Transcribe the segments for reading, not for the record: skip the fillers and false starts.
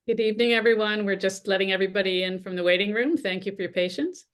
Good evening, everyone. We're just letting everybody in from the waiting room. Thank you for your patience.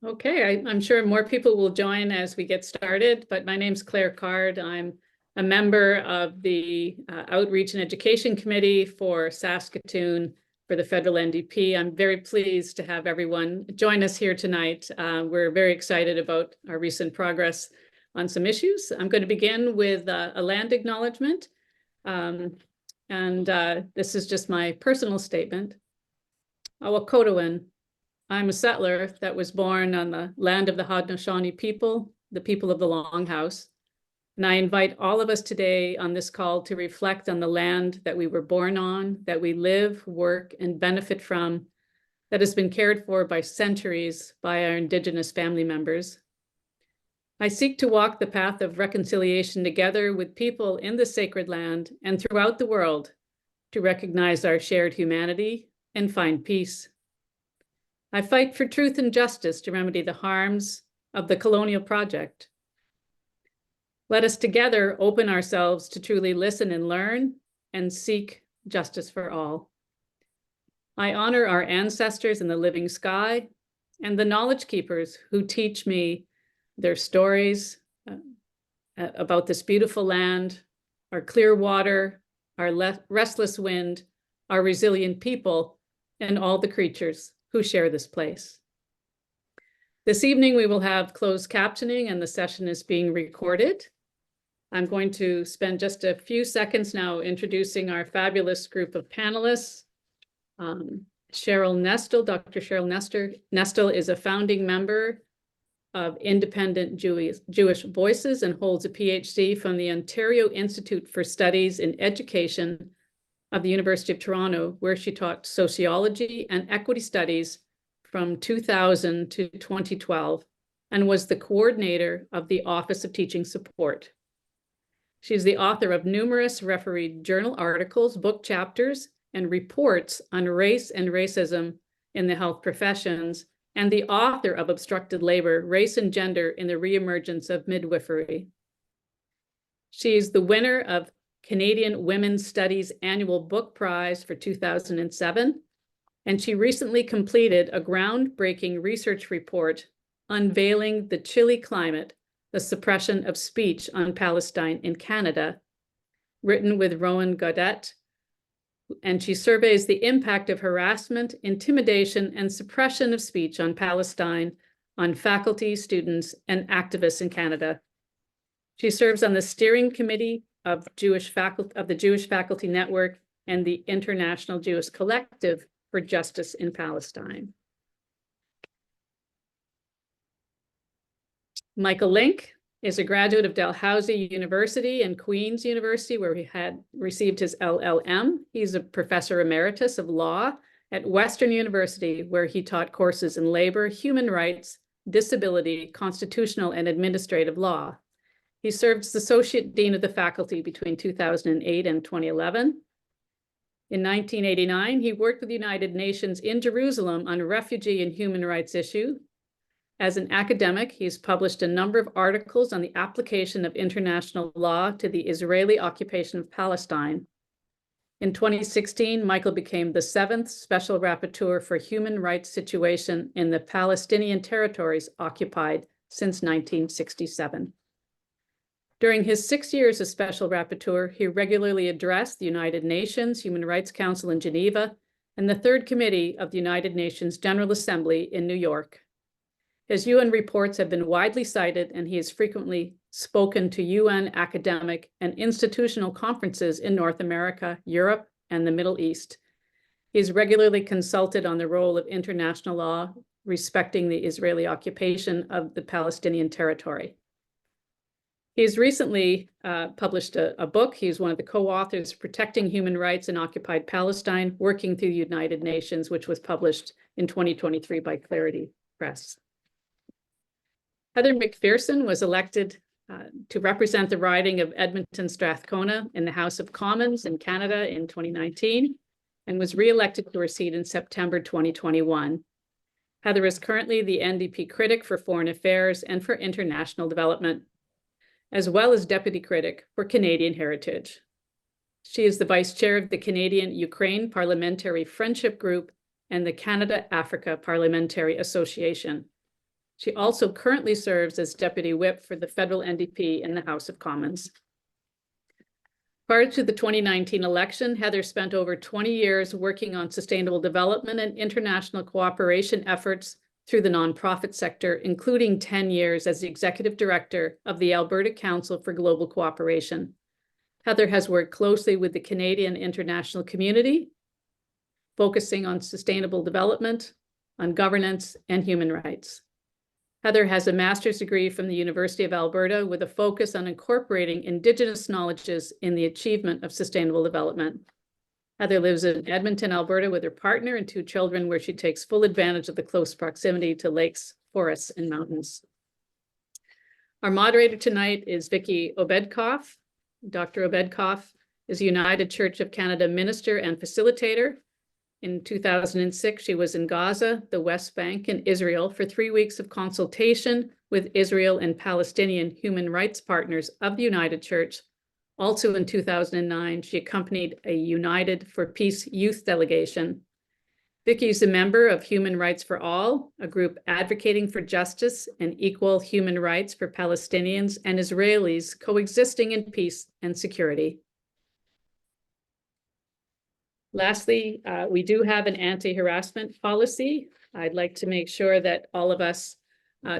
Okay, I'm sure more people will join as we get started, but my name's Claire Card. I'm a member of the Outreach and Education Committee for Saskatoon for the federal NDP. I'm very pleased to have everyone join us here tonight. We're very excited about our recent progress on some issues. I'm going to begin with a land acknowledgement. This is just my personal statement. Awakotowin. I'm a settler that was born on the land of the Haudenosaunee people, the people of the Longhouse. And I invite all of us today on this call to reflect on the land that we were born on, that we live, work, and benefit from, that has been cared for by centuries by our Indigenous family members. I seek to walk the path of reconciliation together with people in the sacred land and throughout the world to recognize our shared humanity and find peace. I fight for truth and justice to remedy the harms of the colonial project. Let us together open ourselves to truly listen and learn and seek justice for all. I honor our ancestors in the living sky and the knowledge keepers who teach me their stories about this beautiful land, our clear water, our restless wind, our resilient people, and all the creatures who share this place. This evening, we will have closed captioning and the session is being recorded. I'm going to spend just a few seconds now introducing our fabulous group of panelists. Cheryl Nestle, Dr. Cheryl Nestle is a founding member of Independent Jewish Voices and holds a PhD from the Ontario Institute for Studies in Education of the University of Toronto, where she taught sociology and equity studies from 2000 to 2012 and was the coordinator of the Office of Teaching Support. She's the author of numerous refereed journal articles, book chapters, and reports on race and racism in the health professions, and the author of Obstructed Labor, Race and Gender in the Reemergence of Midwifery. She's the winner of Canadian Women's Studies Annual Book Prize for 2007, and she recently completed a groundbreaking research report unveiling the chilly climate, the suppression of speech on Palestine in Canada, written with Rowan Gaudet, and she surveys the impact of harassment, intimidation, and suppression of speech on Palestine on faculty, students, and activists in Canada. She serves on the steering committee of the Jewish Faculty Network and the International Jewish Collective for Justice in Palestine. Michael Link is a graduate of Dalhousie University and Queen's University, where he had received his LLM. He's a professor emeritus of law at Western University, where he taught courses in labor, human rights, disability, constitutional, and administrative law. He served as Associate Dean of the Faculty between 2008 and 2011. In 1989, he worked with the United Nations in Jerusalem on refugee and human rights issues. As an academic, he's published a number of articles on the application of international law to the Israeli occupation of Palestine. In 2016, Michael became the 7th Special Rapporteur for Human Rights Situation in the Palestinian territories occupied since 1967. During his 6 years as Special Rapporteur, he regularly addressed the United Nations Human Rights Council in Geneva and the Third Committee of the United Nations General Assembly in New York. His UN reports have been widely cited, and he has frequently spoken to UN academic and institutional conferences in North America, Europe, and the Middle East. He is regularly consulted on the role of international law respecting the Israeli occupation of the Palestinian territory. He's recently published a book. He's one of the co-authors, Protecting Human Rights in Occupied Palestine, Working Through the United Nations, which was published in 2023 by Clarity Press. Heather McPherson was elected to represent the riding of Edmonton Strathcona in the House of Commons in Canada in 2019 and was re-elected to her seat in September 2021. Heather is currently the NDP critic for Foreign Affairs and for International Development, as well as deputy critic for Canadian Heritage. She is the vice chair of the Canadian-Ukraine Parliamentary Friendship Group and the Canada-Africa Parliamentary Association. She also currently serves as deputy whip for the federal NDP in the House of Commons. Prior to the 2019 election, Heather spent over 20 years working on sustainable development and international cooperation efforts through the nonprofit sector, including 10 years as the executive director of the Alberta Council for Global Cooperation. Heather has worked closely with the Canadian international community, focusing on sustainable development, on governance, and human rights. Heather has a master's degree from the University of Alberta with a focus on incorporating Indigenous knowledges in the achievement of sustainable development. Heather lives in Edmonton, Alberta with her partner and 2 children, where she takes full advantage of the close proximity to lakes, forests, and mountains. Our moderator tonight is Vicki Obedkoff. Dr. Obedkoff is a United Church of Canada minister and facilitator. In 2006, she was in Gaza, the West Bank, and Israel for 3 weeks of consultation with Israel and Palestinian human rights partners of the United Church. Also in 2009, she accompanied a United for Peace youth delegation. Vicki is a member of Human Rights for All, a group advocating for justice and equal human rights for Palestinians and Israelis coexisting in peace and security. Lastly, we do have an anti-harassment policy. I'd like to make sure that all of us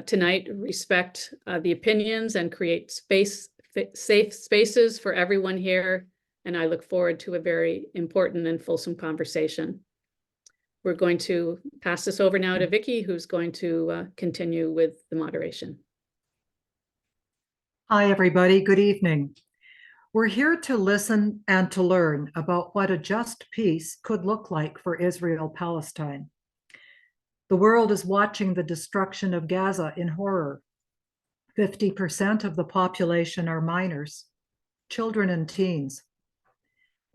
tonight respect the opinions and create safe spaces for everyone here. And I look forward to a very important and fulsome conversation. We're going to pass this over now to Vicki, who's going to continue with the moderation. Hi, everybody. Good evening. We're here to listen and to learn about what a just peace could look like for Israel-Palestine. The world is watching the destruction of Gaza in horror. 50% of the population are minors, children and teens.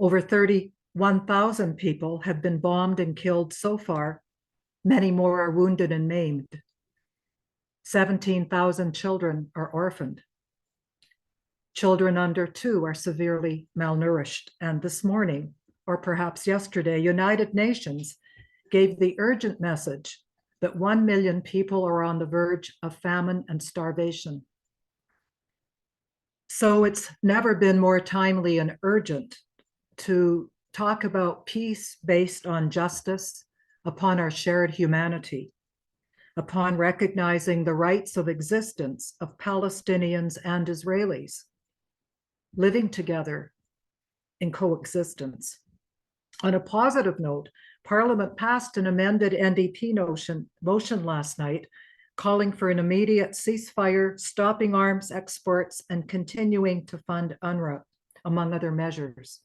Over 31,000 people have been bombed and killed so far. Many more are wounded and maimed. 17,000 children are orphaned. Children under 2 are severely malnourished. And this morning, or perhaps yesterday, United Nations gave the urgent message that 1 million people are on the verge of famine and starvation. So it's never been more timely and urgent to talk about peace based on justice, upon our shared humanity, upon recognizing the rights of existence of Palestinians and Israelis, living together in coexistence. On a positive note, Parliament passed an amended NDP motion last night calling for an immediate ceasefire, stopping arms exports, and continuing to fund UNRWA, among other measures.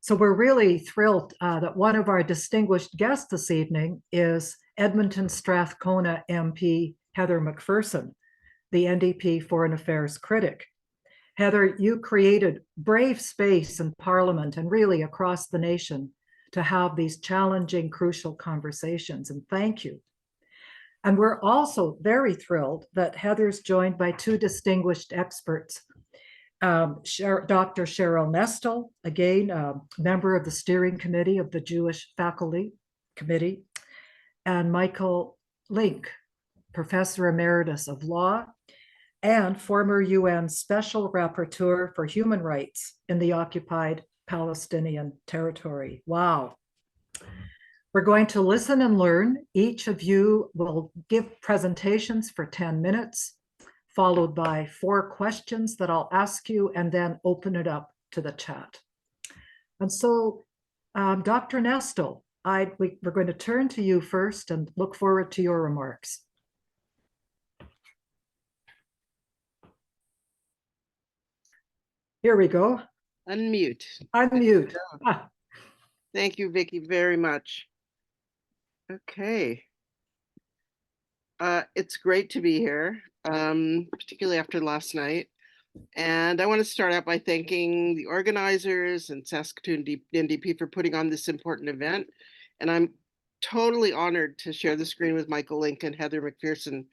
So we're really thrilled that one of our distinguished guests this evening is Edmonton Strathcona MP Heather McPherson, the NDP Foreign Affairs critic. Heather, you created brave space in Parliament and really across the nation to have these challenging, crucial conversations, and thank you. And we're also very thrilled that Heather's joined by 2 distinguished experts, Dr. Cheryl Nestle, again, a member of the steering committee of the Jewish Faculty Committee, and Michael Link, Professor Emeritus of Law and former UN Special Rapporteur for Human Rights in the occupied Palestinian territory. Wow. We're going to listen and learn. Each of you will give presentations for 10 minutes, followed by 4 questions that I'll ask you, and then open it up to the chat. And so, Dr. Nestle, we're going to turn to you first and look forward to your remarks. Here we go. Unmute. Unmute. Ah. Thank you, Vicki, very much. Okay. It's great to be here, particularly after last night. And I want to start out by thanking the organizers and Saskatoon NDP for putting on this important event. And I'm totally honored to share the screen with Michael Link and Heather McPherson,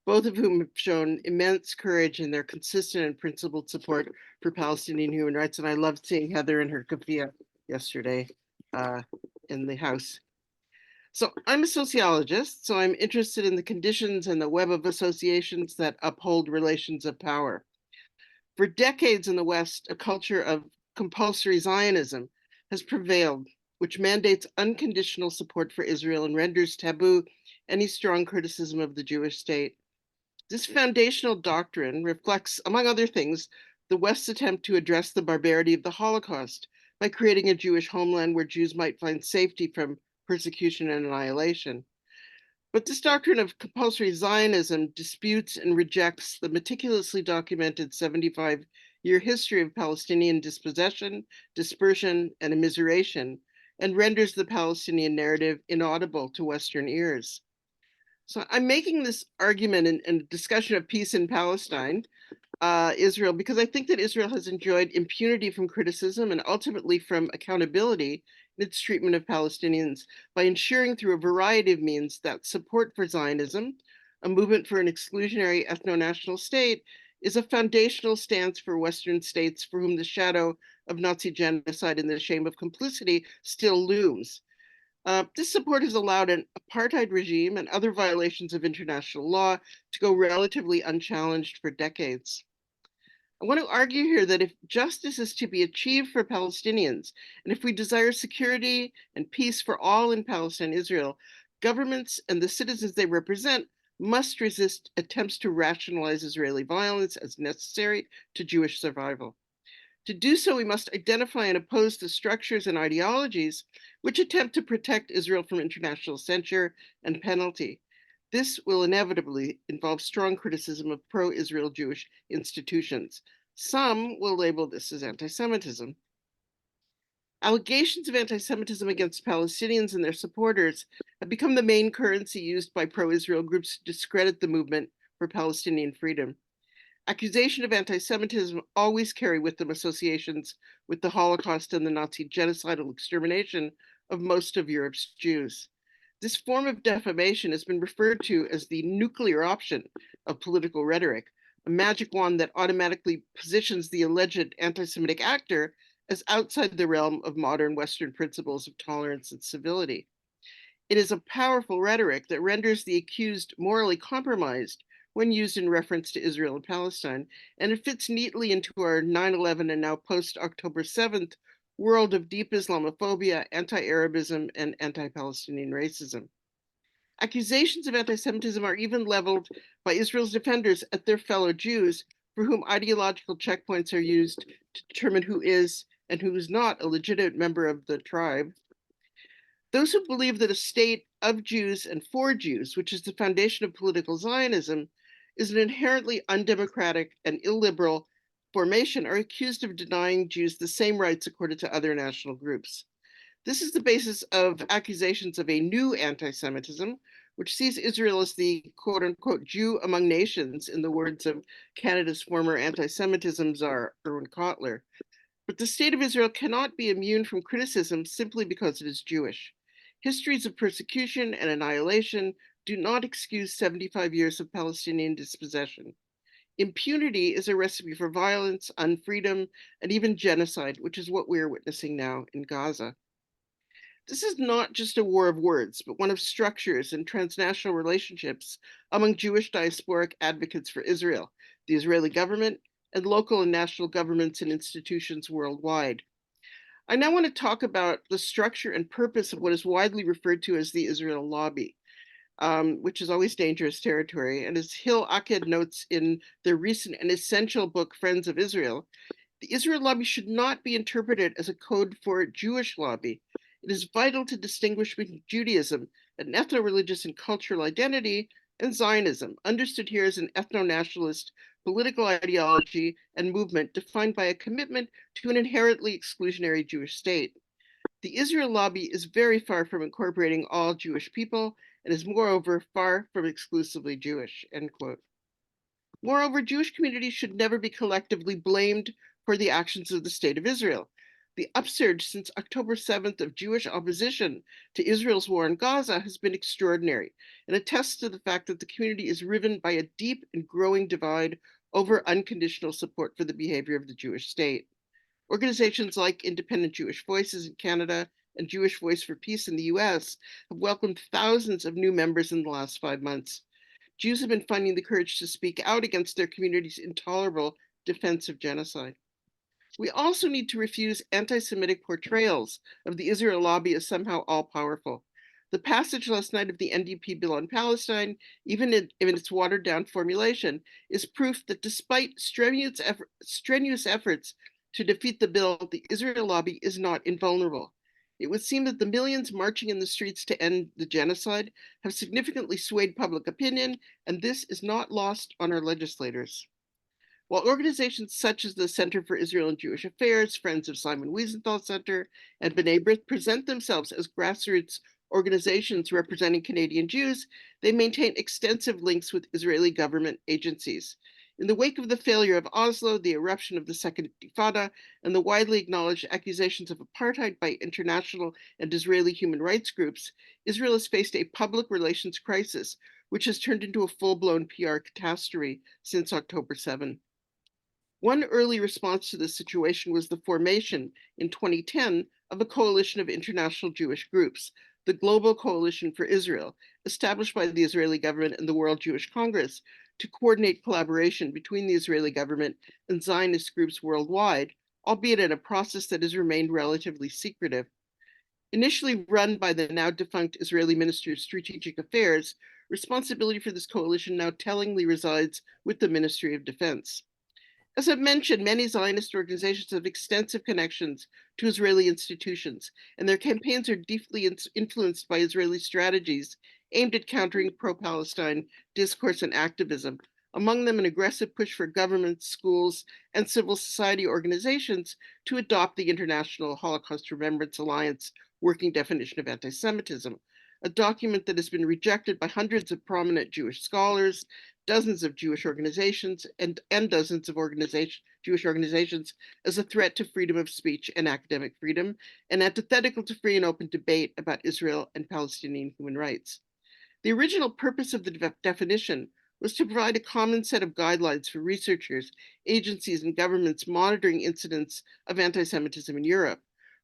both of whom have shown immense courage in their consistent and principled support for Palestinian human rights. And I loved seeing Heather and her keffiyeh yesterday in the House. So I'm a sociologist, so I'm interested in the conditions and the web of associations that uphold relations of power. For decades in the West, a culture of compulsory Zionism has prevailed, which mandates unconditional support for Israel and renders taboo any strong criticism of the Jewish state. This foundational doctrine reflects, among other things, the West's attempt to address the barbarity of the Holocaust by creating a Jewish homeland where Jews might find safety from persecution and annihilation. But this doctrine of compulsory Zionism disputes and rejects the meticulously documented 75-year history of Palestinian dispossession, dispersion, and immiseration, and renders the Palestinian narrative inaudible to Western ears. So I'm making this argument and discussion of peace in Palestine, Israel, because I think that Israel has enjoyed impunity from criticism and ultimately from accountability in its treatment of Palestinians by ensuring through a variety of means that support for Zionism, a movement for an exclusionary ethno-national state, is a foundational stance for Western states for whom the shadow of Nazi genocide and the shame of complicity still looms. This support has allowed an apartheid regime and other violations of international law to go relatively unchallenged for decades. I want to argue here that if justice is to be achieved for Palestinians, and if we desire security and peace for all in Palestine and Israel, governments and the citizens they represent must resist attempts to rationalize Israeli violence as necessary to Jewish survival. To do so, we must identify and oppose the structures and ideologies which attempt to protect Israel from international censure and penalty. This will inevitably involve strong criticism of pro-Israel Jewish institutions. Some will label this as anti-Semitism. Allegations of anti-Semitism against Palestinians and their supporters have become the main currency used by pro-Israel groups to discredit the movement for Palestinian freedom. Accusations of anti-Semitism always carry with them associations with the Holocaust and the Nazi genocidal extermination of most of Europe's Jews. This form of defamation has been referred to as the nuclear option of political rhetoric, a magic wand that automatically positions the alleged anti-Semitic actor as outside the realm of modern Western principles of tolerance and civility. It is a powerful rhetoric that renders the accused morally compromised when used in reference to Israel and Palestine, and it fits neatly into our 9/11 and now post-October 7th world of deep Islamophobia, anti-Arabism, and anti-Palestinian racism. Accusations of anti-Semitism are even leveled by Israel's defenders at their fellow Jews, for whom ideological checkpoints are used to determine who is and who is not a legitimate member of the tribe. Those who believe that a state of Jews and for Jews, which is the foundation of political Zionism, is an inherently undemocratic and illiberal formation, are accused of denying Jews the same rights accorded to other national groups. This is the basis of accusations of a new anti-Semitism, which sees Israel as the quote unquote Jew among nations, in the words of Canada's former anti-Semitism czar, Irwin Cotler. But the state of Israel cannot be immune from criticism simply because it is Jewish. Histories of persecution and annihilation do not excuse 75 years of Palestinian dispossession. Impunity is a recipe for violence, unfreedom, and even genocide, which is what we are witnessing now in Gaza. This is not just a war of words, but one of structures and transnational relationships among Jewish diasporic advocates for Israel, the Israeli government, and local and national governments and institutions worldwide. I now want to talk about the structure and purpose of what is widely referred to as the Israel Lobby, which is always dangerous territory. And as Hill Aked notes in their recent and essential book, Friends of Israel, the Israel Lobby should not be interpreted as a code for Jewish lobby. It is vital to distinguish between Judaism, an ethno-religious and cultural identity, and Zionism, understood here as an ethno-nationalist political ideology and movement defined by a commitment to an inherently exclusionary Jewish state. The Israel Lobby is very far from incorporating all Jewish people and is moreover far from exclusively Jewish, end quote. Moreover, Jewish communities should never be collectively blamed for the actions of the State of Israel. The upsurge since October 7th of Jewish opposition to Israel's war in Gaza has been extraordinary and attests to the fact that the community is riven by a deep and growing divide over unconditional support for the behavior of the Jewish state. Organizations like Independent Jewish Voices in Canada and Jewish Voice for Peace in the US have welcomed thousands of new members in the last 5 months. Jews have been finding the courage to speak out against their community's intolerable defense of genocide. We also need to refuse anti-Semitic portrayals of the Israel Lobby as somehow all-powerful. The passage last night of the NDP bill on Palestine, even in its watered-down formulation, is proof that despite strenuous efforts to defeat the bill, the Israel Lobby is not invulnerable. It would seem that the millions marching in the streets to end the genocide have significantly swayed public opinion, and this is not lost on our legislators. While organizations such as the Center for Israel and Jewish Affairs, Friends of Simon Wiesenthal Center, and B'nai B'rith present themselves as grassroots organizations representing Canadian Jews, they maintain extensive links with Israeli government agencies. In the wake of the failure of Oslo, the eruption of the Second Intifada, and the widely acknowledged accusations of apartheid by international and Israeli human rights groups, Israel has faced a public relations crisis, which has turned into a full-blown PR catastrophe since October 7. One early response to this situation was the formation in 2010 of a coalition of international Jewish groups, the Global Coalition for Israel, established by the Israeli government and the World Jewish Congress to coordinate collaboration between the Israeli government and Zionist groups worldwide, albeit in a process that has remained relatively secretive. Initially run by the now defunct Israeli Ministry of Strategic Affairs, responsibility for this coalition now tellingly resides with the Ministry of Defense. As I've mentioned, many Zionist organizations have extensive connections to Israeli institutions, and their campaigns are deeply influenced by Israeli strategies aimed at countering pro-Palestine discourse and activism, among them an aggressive push for governments, schools, and civil society organizations to adopt the International Holocaust Remembrance Alliance working definition of anti-Semitism, a document that has been rejected by hundreds of prominent Jewish scholars, dozens of Jewish organizations, and dozens of Jewish organizations as a threat to freedom of speech and academic freedom, and antithetical to free and open debate about Israel and Palestinian human rights. The original purpose of the definition was to provide a common set of guidelines for researchers, agencies, and governments monitoring incidents of anti-Semitism in Europe.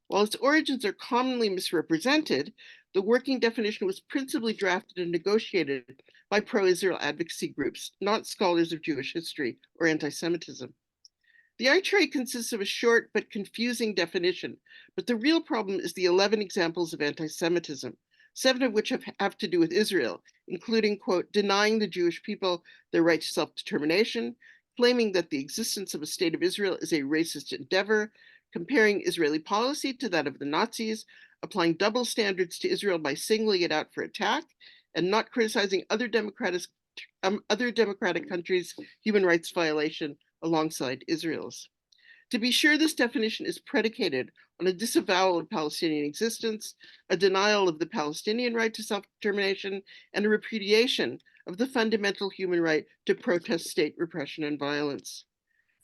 While its origins are commonly misrepresented, the working definition was principally drafted and negotiated by pro-Israel advocacy groups, not scholars of Jewish history or anti-Semitism. The IHRA consists of a short but confusing definition, but the real problem is the 11 examples of anti-Semitism, 7 of which have to do with Israel, including, quote, denying the Jewish people their right to self-determination, claiming that the existence of a state of Israel is a racist endeavor, comparing Israeli policy to that of the Nazis, applying double standards to Israel by singling it out for attack, and not criticizing other democratic countries' human rights violation alongside Israel's. To be sure, this definition is predicated on a disavowal of Palestinian existence, a denial of the Palestinian right to self-determination, and a repudiation of the fundamental human right to protest state repression and violence.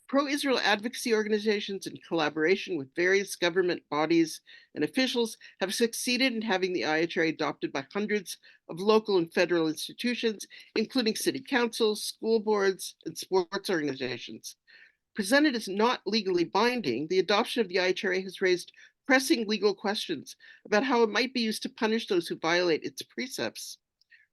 Pro-Israel advocacy organizations, in collaboration with various government bodies and officials, have succeeded in having the IHRA adopted by hundreds of local and federal institutions, including city councils, school boards, and sports organizations. Presented as not legally binding, the adoption of the IHRA has raised pressing legal questions about how it might be used to punish those who violate its precepts.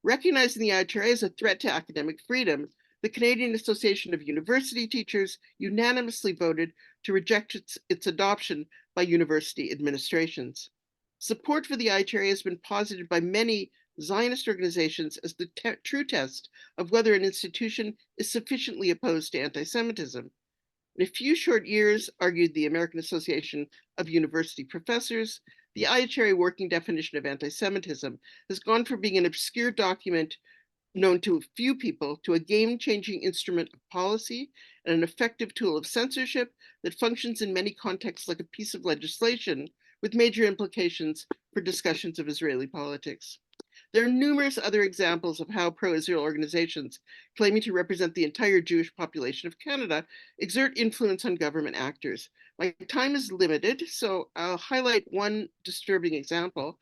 Recognizing the IHRA as a threat to academic freedom, the Canadian Association of University Teachers unanimously voted to reject its adoption by university administrations. Support for the IHRA has been posited by many Zionist organizations as the true test of whether an institution is sufficiently opposed to anti-Semitism. In a few short years, argued the American Association of University Professors, the IHRA working definition of anti-Semitism has gone from being an obscure document known to a few people to a game-changing instrument of policy and an effective tool of censorship that functions in many contexts like a piece of legislation with major implications for discussions of Israeli politics. There are numerous other examples of how pro-Israel organizations claiming to represent the entire Jewish population of Canada exert influence on government actors. My time is limited, so I'll highlight one disturbing example.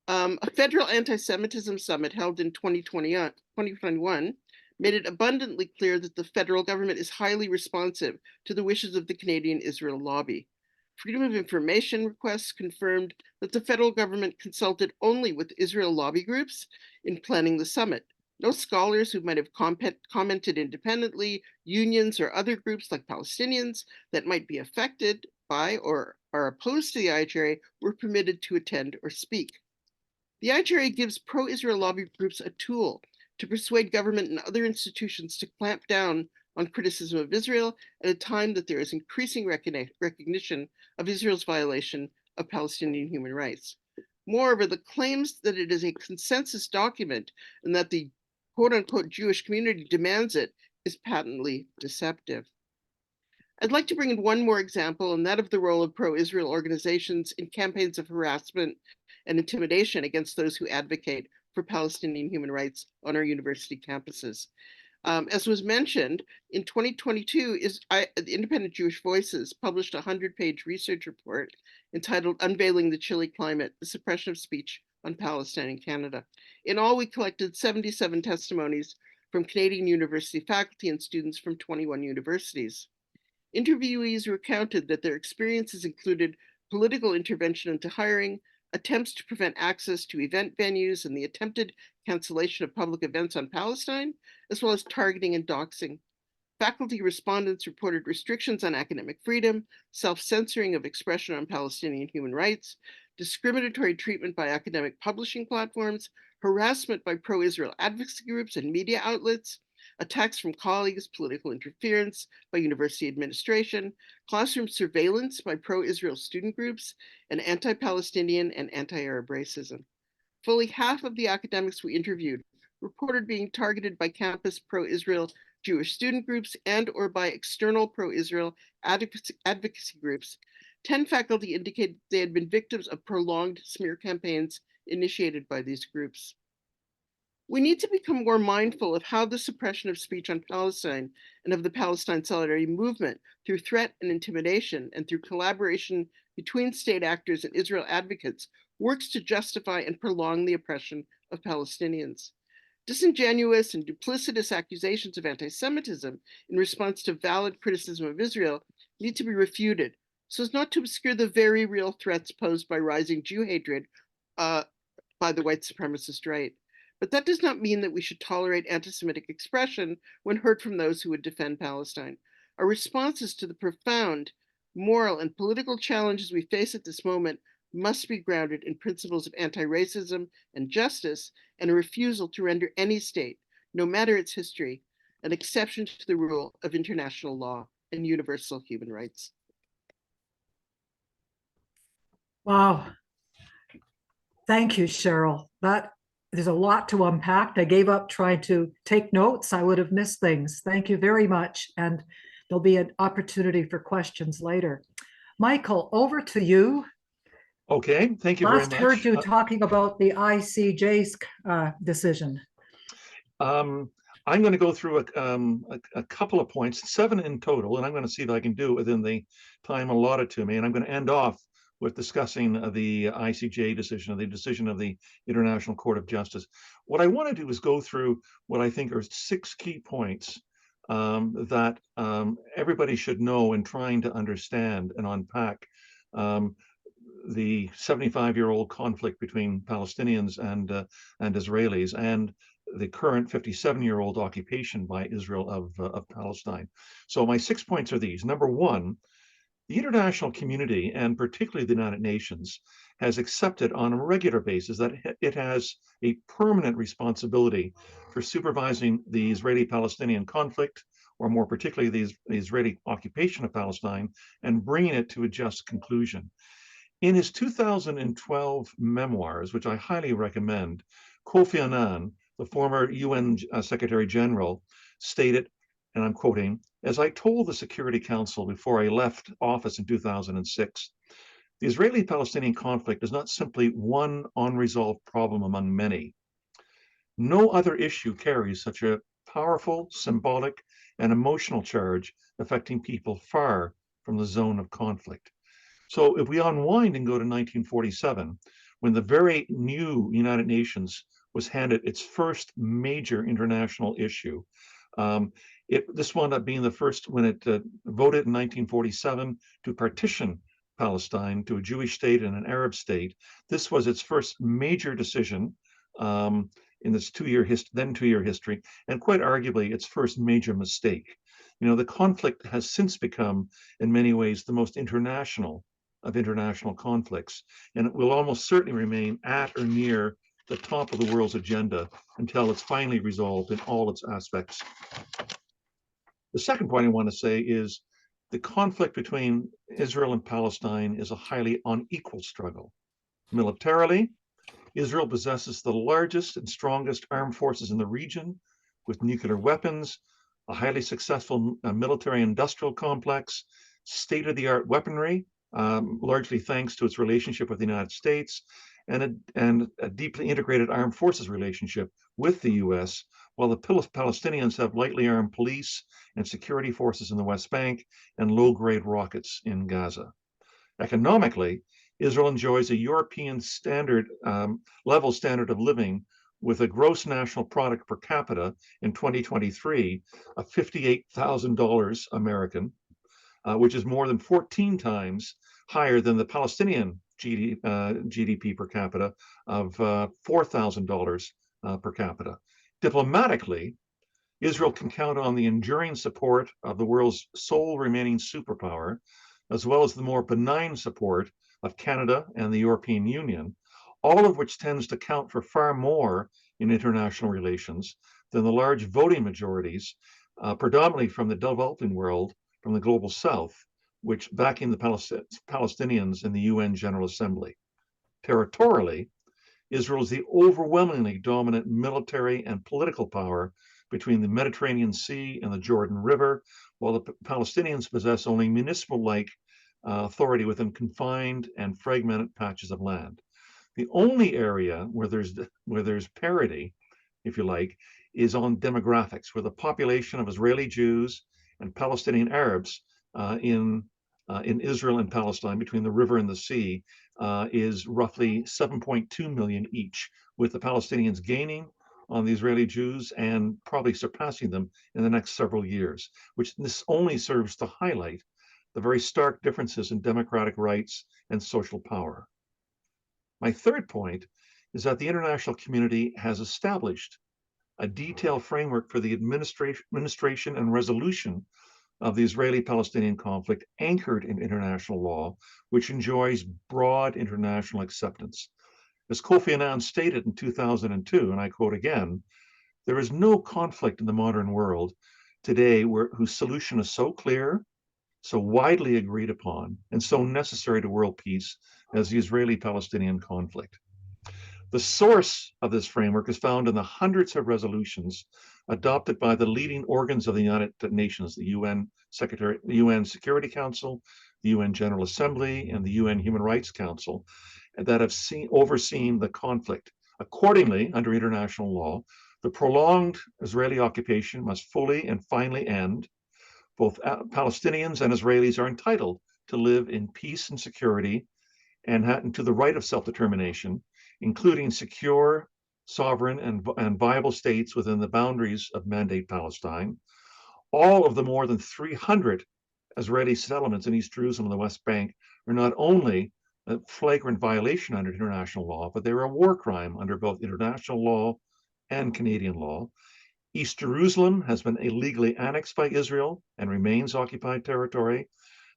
A federal anti-Semitism summit held in 2021 made it abundantly clear that the federal government is highly responsive to the wishes of the Canadian Israel lobby. Freedom of Information requests confirmed that the federal government consulted only with Israel lobby groups in planning the summit. No scholars who might have commented independently, unions or other groups like Palestinians that might be affected by or are opposed to the IHRA were permitted to attend or speak. The IHRA gives pro-Israel lobby groups a tool to persuade government and other institutions to clamp down on criticism of Israel at a time that there is increasing recognition of Israel's violation of Palestinian human rights. Moreover, the claims that it is a consensus document and that the quote-unquote Jewish community demands it is patently deceptive. I'd like to bring in one more example, and that of the role of pro-Israel organizations in campaigns of harassment and intimidation against those who advocate for Palestinian human rights on our university campuses. As was mentioned, in 2022, the Independent Jewish Voices published a 100-page research report entitled Unveiling the Chilly Climate, the Suppression of Speech on Palestine in Canada. In all, we collected 77 testimonies from Canadian university faculty and students from 21 universities. Interviewees recounted that their experiences included political intervention into hiring, attempts to prevent access to event venues, and the attempted cancellation of public events on Palestine, as well as targeting and doxing. Faculty respondents reported restrictions on academic freedom, self-censoring of expression on Palestinian human rights, discriminatory treatment by academic publishing platforms, harassment by pro-Israel advocacy groups and media outlets, attacks from colleagues, political interference by university administration, classroom surveillance by pro-Israel student groups, and anti-Palestinian and anti-Arab racism. Fully half of the academics we interviewed reported being targeted by campus pro-Israel Jewish student groups and or by external pro-Israel advocacy groups. 10 faculty indicated they had been victims of prolonged smear campaigns initiated by these groups. We need to become more mindful of how the suppression of speech on Palestine and of the Palestine Solidarity Movement through threat and intimidation and through collaboration between state actors and Israel advocates works to justify and prolong the oppression of Palestinians. Disingenuous and duplicitous accusations of anti-Semitism in response to valid criticism of Israel need to be refuted so as not to obscure the very real threats posed by rising Jew hatred by the white supremacist right. But that does not mean that we should tolerate anti-Semitic expression when heard from those who would defend Palestine. Our responses to the profound moral and political challenges we face at this moment must be grounded in principles of anti-racism and justice and a refusal to render any state, no matter its history, an exception to the rule of international law and universal human rights. Wow. Thank you, Cheryl. There's a lot to unpack. I gave up trying to take notes. I would have missed things. Thank you very much. And there'll be an opportunity for questions later. Michael, over to you. Okay, thank you very Last much. heard you talking about the ICJ's decision. I'm going to go through a couple of points, 7 in total, and I'm going to see if I can do it within the time allotted to me. And I'm going to end off with discussing the ICJ decision, the decision of the International Court of Justice. What I want to do is go through what I think are 6 key points that everybody should know in trying to understand and unpack the 75-year-old conflict between Palestinians and Israelis, and the current 57-year-old occupation by Israel of Palestine. So my 6 points are these. Number one, the international community, and particularly the United Nations, has accepted on a regular basis that it has a permanent responsibility for supervising the Israeli-Palestinian conflict, or more particularly the Israeli occupation of Palestine, and bringing it to a just conclusion. In his 2012 memoirs, which I highly recommend, Kofi Annan, the former UN Secretary General, stated, and I'm quoting, "As I told the Security Council before I left office in 2006, the Israeli-Palestinian conflict is not simply one unresolved problem among many. No other issue carries such a powerful, symbolic, and emotional charge affecting people far from the zone of conflict." So if we unwind and go to 1947, when the very new United Nations was handed its first major international issue, this wound up being the first when it voted in 1947 to partition Palestine to a Jewish state and an Arab state. This was its first major decision in its two-year history, and quite arguably its first major mistake. You know, the conflict has since become, in many ways, the most international of international conflicts, and it will almost certainly remain at or near the top of the world's agenda until it's finally resolved in all its aspects. The second point I want to say is the conflict between Israel and Palestine is a highly unequal struggle. Militarily, Israel possesses the largest and strongest armed forces in the region, with nuclear weapons, a highly successful military industrial complex, state-of-the-art weaponry, largely thanks to its relationship with the United States, and a deeply integrated armed forces relationship with the US, while the Palestinians have lightly armed police and security forces in the West Bank and low-grade rockets in Gaza. Economically, Israel enjoys a European level standard of living with a gross national product per capita in 2023 of $58,000 American, which is more than 14 times higher than the Palestinian GDP per capita of $4,000 per capita. Diplomatically, Israel can count on the enduring support of the world's sole remaining superpower, as well as the more benign support of Canada and the European Union, all of which tends to count for far more in international relations than the large voting majorities, predominantly from the developing world, from the global south, which backing the Palestinians in the UN General Assembly. Territorially, Israel is the overwhelmingly dominant military and political power between the Mediterranean Sea and the Jordan River, while the Palestinians possess only municipal-like authority within confined and fragmented patches of land. The only area where there's parity, if you like, is on demographics, where the population of Israeli Jews and Palestinian Arabs in Israel and Palestine, between the river and the sea, is roughly 7.2 million each, with the Palestinians gaining on the Israeli Jews and probably surpassing them in the next several years, which this only serves to highlight the very stark differences in democratic rights and social power. My third point is that the international community has established a detailed framework for the administration and resolution of the Israeli-Palestinian conflict anchored in international law, which enjoys broad international acceptance. As Kofi Annan stated in 2002, and I quote again, "There is no conflict in the modern world today whose solution is so clear, so widely agreed upon, and so necessary to world peace as the Israeli-Palestinian conflict." The source of this framework is found in the hundreds of resolutions adopted by the leading organs of the United Nations, the UN Security Council, the UN General Assembly, and the UN Human Rights Council, that have overseen the conflict. Accordingly, under international law, the prolonged Israeli occupation must fully and finally end. Both Palestinians and Israelis are entitled to live in peace and security and to the right of self-determination, including secure, sovereign, and viable states within the boundaries of Mandate Palestine. All of the more than 300 Israeli settlements in East Jerusalem and the West Bank are not only a flagrant violation under international law, but they're a war crime under both international law and Canadian law. East Jerusalem has been illegally annexed by Israel and remains occupied territory.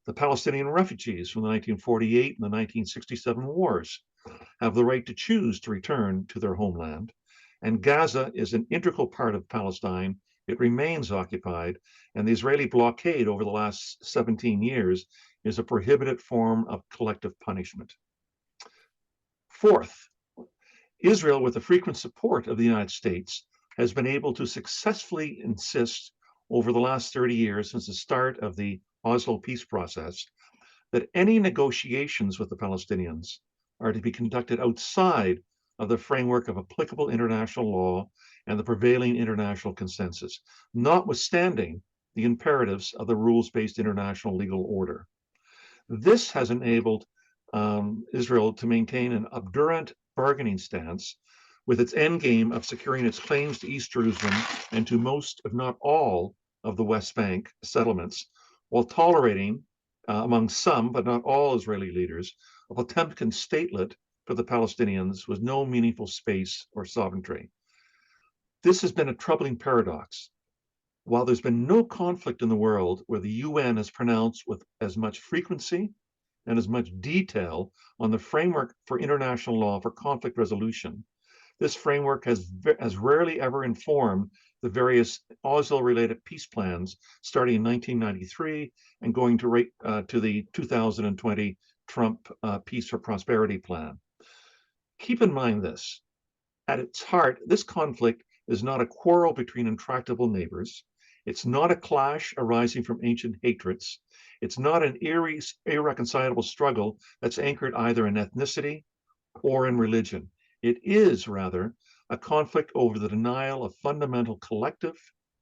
The Palestinian refugees from the 1948 and the 1967 wars have the right to choose to return to their homeland. And Gaza is an integral part of Palestine. It remains occupied, and the Israeli blockade over the last 17 years is a prohibited form of collective punishment. Fourth, Israel, with the frequent support of the United States, has been able to successfully insist over the last 30 years since the start of the Oslo peace process that any negotiations with the Palestinians are to be conducted outside of the framework of applicable international law and the prevailing international consensus, notwithstanding the imperatives of the rules-based international legal order. This has enabled Israel to maintain an obdurate bargaining stance with its endgame of securing its claims to East Jerusalem and to most, if not all, of the West Bank settlements, while tolerating, among some, but not all Israeli leaders, a Potemkin statelet for the Palestinians with no meaningful space or sovereignty. This has been a troubling paradox. While there's been no conflict in the world where the UN has pronounced with as much frequency and as much detail on the framework for international law for conflict resolution, this framework has rarely ever informed the various Oslo-related peace plans starting in 1993 and going to the 2020 Trump Peace for Prosperity plan. Keep in mind this: at its heart, this conflict is not a quarrel between intractable neighbors. It's not a clash arising from ancient hatreds. It's not an irreconcilable struggle that's anchored either in ethnicity or in religion. It is, rather, a conflict over the denial of fundamental collective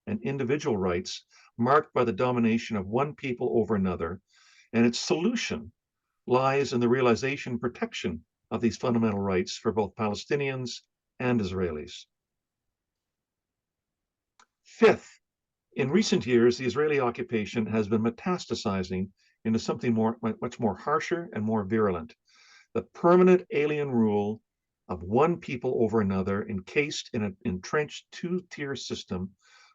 and individual rights marked by the domination of one people over another, and its solution lies in the realization and protection of these fundamental rights for both Palestinians and Israelis. Fifth, in recent years, the Israeli occupation has been metastasizing into something much more harsher and more virulent: the permanent alien rule of one people over another, encased in an entrenched two-tier system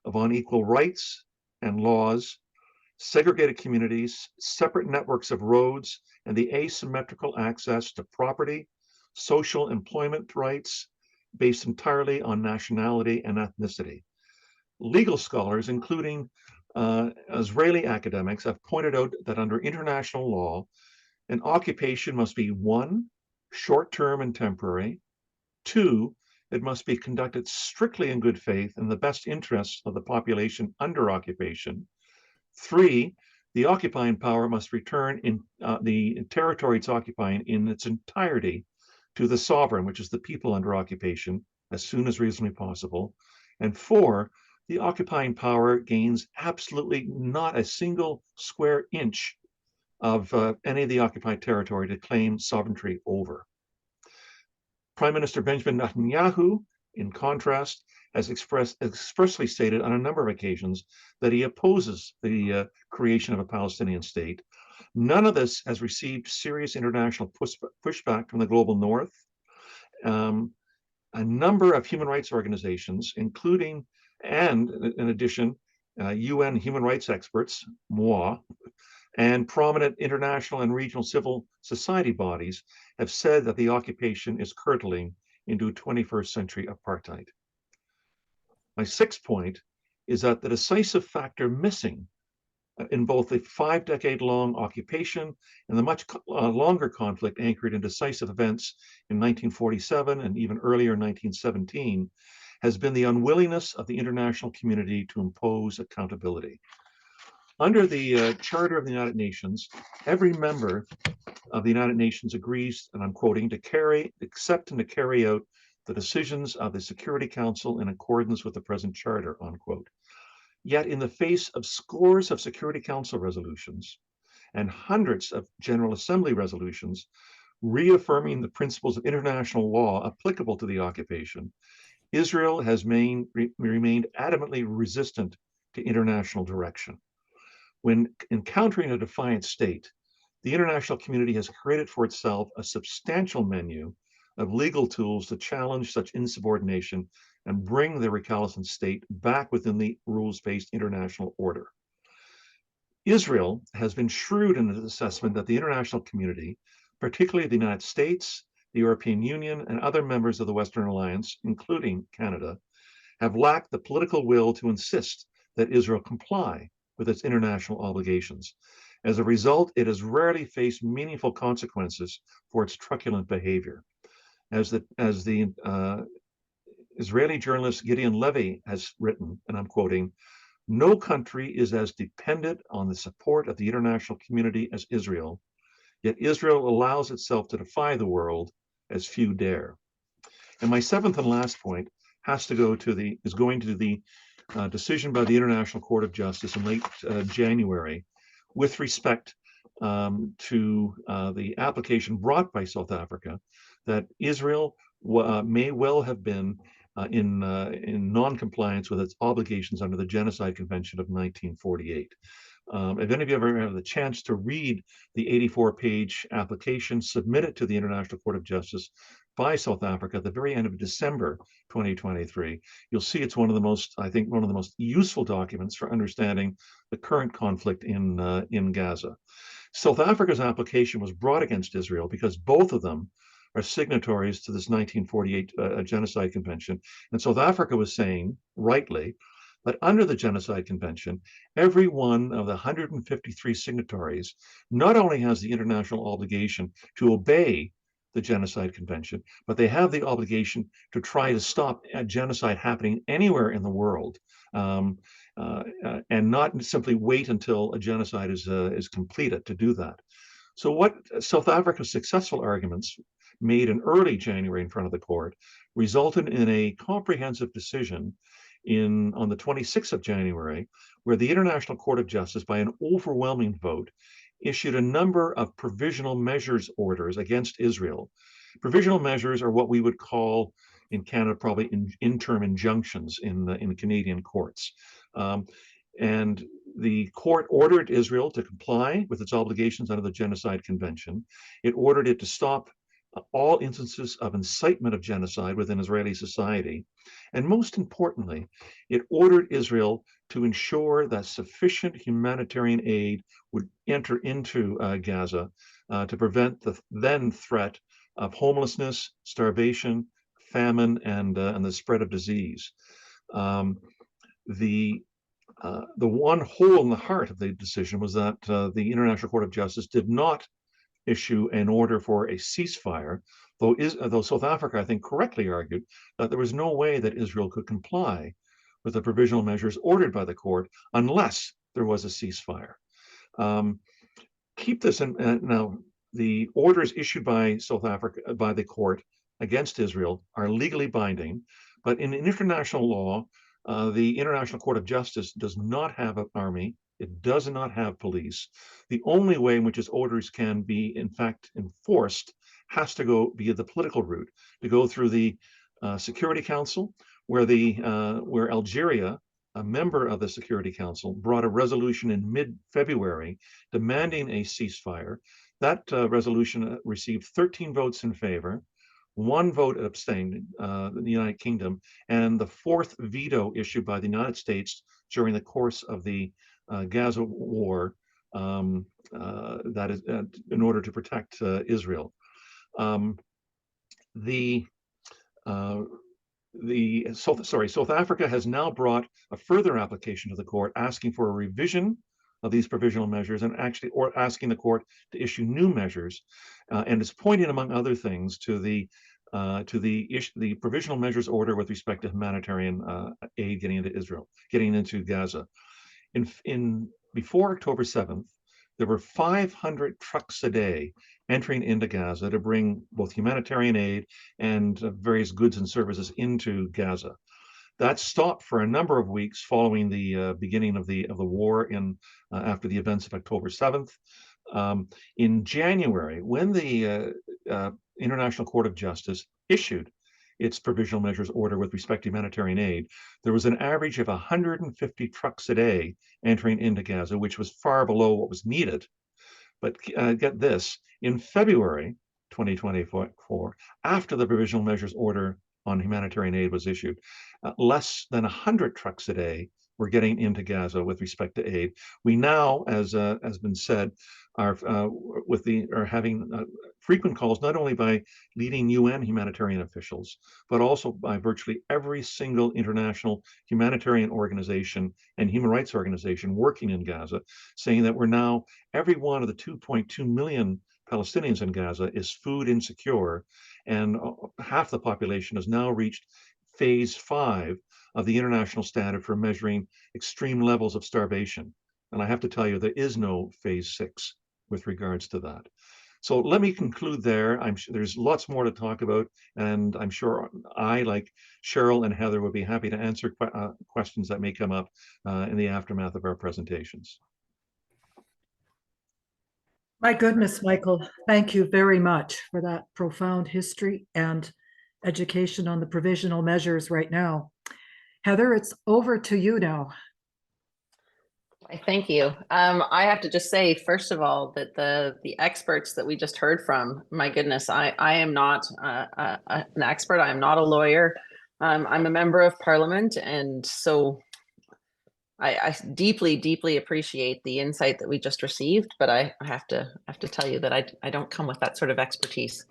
of unequal rights and laws, segregated communities, separate networks of roads, and the asymmetrical access to property, social employment rights based entirely on nationality and ethnicity. Legal scholars, including Israeli academics, have pointed out that under international law, an occupation must be: one, short-term and temporary; two, it must be conducted strictly in good faith in the best interests of the population under occupation; three, the occupying power must return in the territory it's occupying in its entirety to the sovereign, which is the people under occupation, as soon as reasonably possible; and four, the occupying power gains absolutely not a single square inch of any of the occupied territory to claim sovereignty over. Prime Minister Benjamin Netanyahu, in contrast, has expressly stated on a number of occasions that he opposes the creation of a Palestinian state. None of this has received serious international pushback from the global north. A number of human rights organizations, including, and in addition, UN human rights experts, MOA, and prominent international and regional civil society bodies have said that the occupation is curdling into 21st century apartheid. My sixth point is that the decisive factor missing in both the 5-decade-long occupation and the much longer conflict anchored in decisive events in 1947 and even earlier in 1917 has been the unwillingness of the international community to impose accountability. Under the Charter of the United Nations, every member of the United Nations agrees, and I'm quoting, to accept and to carry out the decisions of the Security Council in accordance with the present charter, unquote. Yet in the face of scores of Security Council resolutions and hundreds of General Assembly resolutions reaffirming the principles of international law applicable to the occupation, Israel has remained adamantly resistant to international direction. When encountering a defiant state, the international community has created for itself a substantial menu of legal tools to challenge such insubordination and bring the recalcitrant state back within the rules-based international order. Israel has been shrewd in its assessment that the international community, particularly the United States, the European Union, and other members of the Western Alliance, including Canada, have lacked the political will to insist that Israel comply with its international obligations. As a result, it has rarely faced meaningful consequences for its truculent behavior. As the Israeli journalist Gideon Levy has written, and I'm quoting, "No country is as dependent on the support of the international community as Israel, yet Israel allows itself to defy the world as few dare." And my seventh and last point is going to the decision by the International Court of Justice in late January with respect to the application brought by South Africa that Israel may well have been in non-compliance with its obligations under the Genocide Convention of 1948. If any of you ever have the chance to read the 84-page application submitted to the International Court of Justice by South Africa at the very end of December 2023, you'll see it's one of the most useful documents for understanding the current conflict in Gaza. South Africa's application was brought against Israel because both of them are signatories to this 1948 Genocide Convention. And South Africa was saying, rightly, that under the Genocide Convention, every one of the 153 signatories not only has the international obligation to obey the Genocide Convention, but they have the obligation to try to stop a genocide happening anywhere in the world, and not simply wait until a genocide is completed to do that. So what South Africa's successful arguments made in early January in front of the court resulted in a comprehensive decision on the 26th of January, where the International Court of Justice, by an overwhelming vote, issued a number of provisional measures orders against Israel. Provisional measures are what we would call in Canada probably interim injunctions in Canadian courts. And the court ordered Israel to comply with its obligations under the Genocide Convention. It ordered it to stop all instances of incitement of genocide within Israeli society. And most importantly, it ordered Israel to ensure that sufficient humanitarian aid would enter into Gaza to prevent the then threat of homelessness, starvation, famine, and the spread of disease. The one hole in the heart of the decision was that the International Court of Justice did not issue an order for a ceasefire, though South Africa, I think, correctly argued that there was no way that Israel could comply with the provisional measures ordered by the court unless there was a ceasefire. Keep this in now. The orders issued by South Africa, by the court against Israel, are legally binding, but in international law, the International Court of Justice does not have an army. It does not have police. The only way in which its orders can be, in fact, enforced has to go via the political route, to go through the Security Council, where Algeria, a member of the Security Council, brought a resolution in mid-February demanding a ceasefire. That resolution received 13 votes in favor, 1 vote abstained, the United Kingdom, and the 4th veto issued by the United States during the course of the Gaza war, that is in order to protect Israel. South Africa has now brought a further application to the court asking for a revision of these provisional measures and asking the court to issue new measures, and it's pointing, among other things, to the provisional measures order with respect to humanitarian aid getting into Gaza. Before October 7th, there were 500 trucks a day entering into Gaza to bring both humanitarian aid and various goods and services into Gaza. That stopped for a number of weeks following the beginning of the war after the events of October 7th. In January, when the International Court of Justice issued its provisional measures order with respect to humanitarian aid, there was an average of 150 trucks a day entering into Gaza, which was far below what was needed. But get this, in February, 2024, after the provisional measures order on humanitarian aid was issued. Less than 100 trucks a day were getting into Gaza with respect to aid. We now, as has been said, are having frequent calls, not only by leading UN humanitarian officials, but also by virtually every single international humanitarian organization and human rights organization working in Gaza, saying that we're now, every one of the 2.2 million Palestinians in Gaza is food insecure, and half the population has now reached phase 5 of the international standard for measuring extreme levels of starvation. And I have to tell you, there is no phase 6 with regards to that. So let me conclude there. I'm sure there's lots more to talk about, and I'm sure I, like Cheryl and Heather, would be happy to answer questions that may come up in the aftermath of our presentations. My goodness, Michael, thank you very much for that profound history and education on the provisional measures right now. Heather, it's over to you now. Thank you. I have to just say, first of all, that the experts that we just heard from, my goodness, I am not an expert. I am not a lawyer. I'm a member of Parliament, and so I deeply, deeply appreciate the insight that we just received. But I have to tell you that I don't come with that sort of expertise.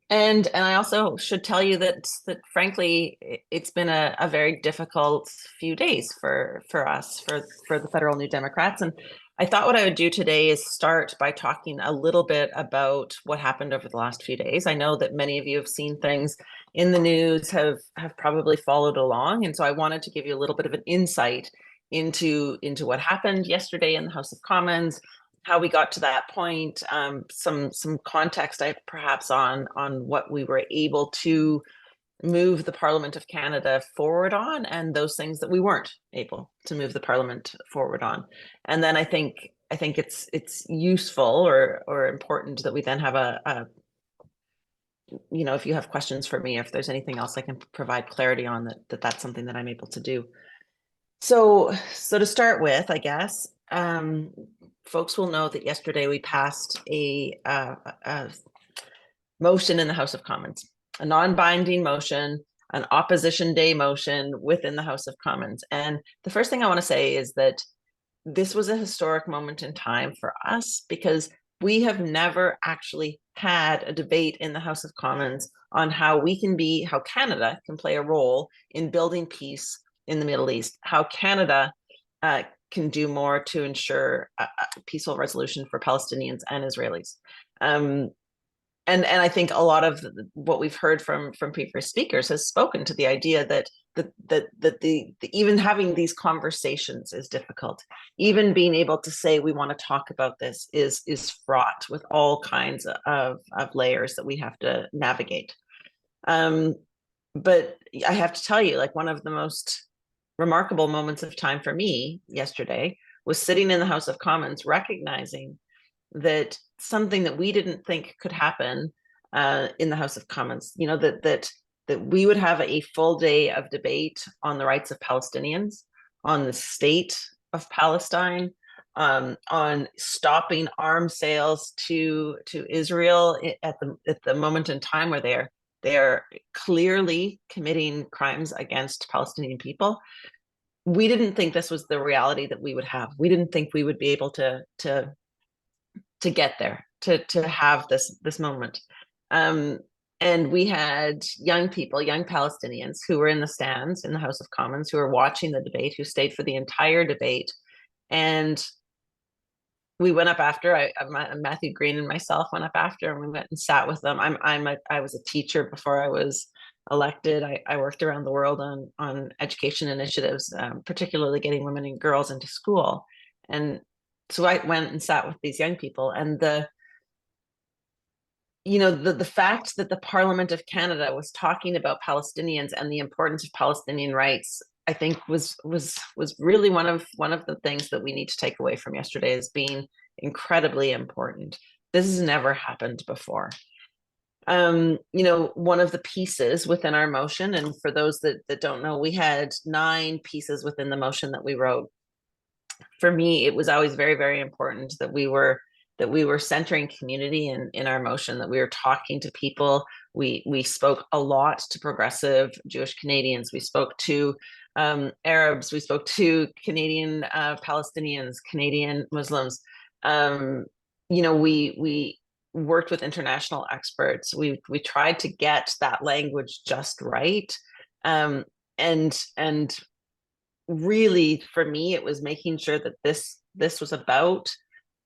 And I also should tell you that frankly, it's been a very difficult few days for us, for the Federal New Democrats. And I thought what I would do today is start by talking a little bit about what happened over the last few days. I know that many of you have seen things in the news, have probably followed along. And so I wanted to give you a little bit of an insight into what happened yesterday in the House of Commons, how we got to that point, some context perhaps on what we were able to move the Parliament of Canada forward on, and those things that we weren't able to move the Parliament forward on. And then I think it's useful or important that we then have a if you have questions for me, if there's anything else I can provide clarity on, that's something that I'm able to do. So to start with, I guess, folks will know that yesterday we passed a motion in the House of Commons, a non-binding motion, an opposition day motion within the House of Commons. And the first thing I want to say is that this was a historic moment in time for us, because we have never actually had a debate in the House of Commons on how Canada can play a role in building peace in the Middle East, how Canada can do more to ensure a peaceful resolution for Palestinians and Israelis. And I think a lot of what we've heard from previous speakers has spoken to the idea that the even having these conversations is difficult. Even being able to say we want to talk about this is fraught with all kinds of layers that we have to navigate. But I have to tell you, like, one of the most remarkable moments of time for me yesterday was sitting in the House of Commons, recognizing that something that we didn't think could happen in the House of Commons, that we would have a full day of debate on the rights of Palestinians, on the state of Palestine, on stopping arms sales to Israel at the moment in time where they're clearly committing crimes against Palestinian people. We didn't think this was the reality that we would have. We didn't think we would be able to get there, to have this moment. And we had young people, young Palestinians who were in the stands in the House of Commons, who were watching the debate, who stayed for the entire debate. And we went up after, Matthew Green and myself went up after, and we went and sat with them. I was a teacher before I was elected. I worked around the world on education initiatives, particularly getting women and girls into school. And so I went and sat with these young people, and the fact that the Parliament of Canada was talking about Palestinians and the importance of Palestinian rights, I think was really one of the things that we need to take away from yesterday as being incredibly important. This has never happened before. One of the pieces within our motion, and for those that don't know, we had 9 pieces within the motion that we wrote. For me, it was always very, very important that we were that we were centering community in our motion, that we were talking to people. We spoke a lot to progressive Jewish Canadians. We spoke to Arabs. We spoke to Canadian Palestinians, Canadian Muslims. We worked with international experts. We tried to get that language just right. And really, for me, it was making sure that this was about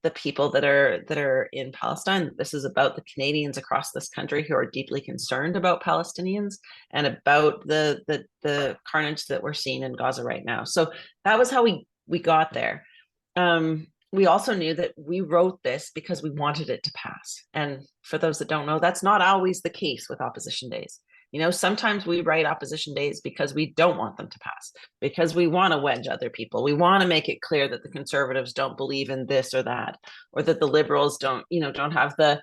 the people that are in Palestine. This is about the Canadians across this country who are deeply concerned about Palestinians and about the carnage that we're seeing in Gaza right now. So that was how we got there. We also knew that we wrote this because we wanted it to pass. And for those that don't know, that's not always the case with opposition days. Sometimes we write opposition days because we don't want them to pass, because we want to wedge other people. We want to make it clear that the Conservatives don't believe in this or that, or that the Liberals don't have the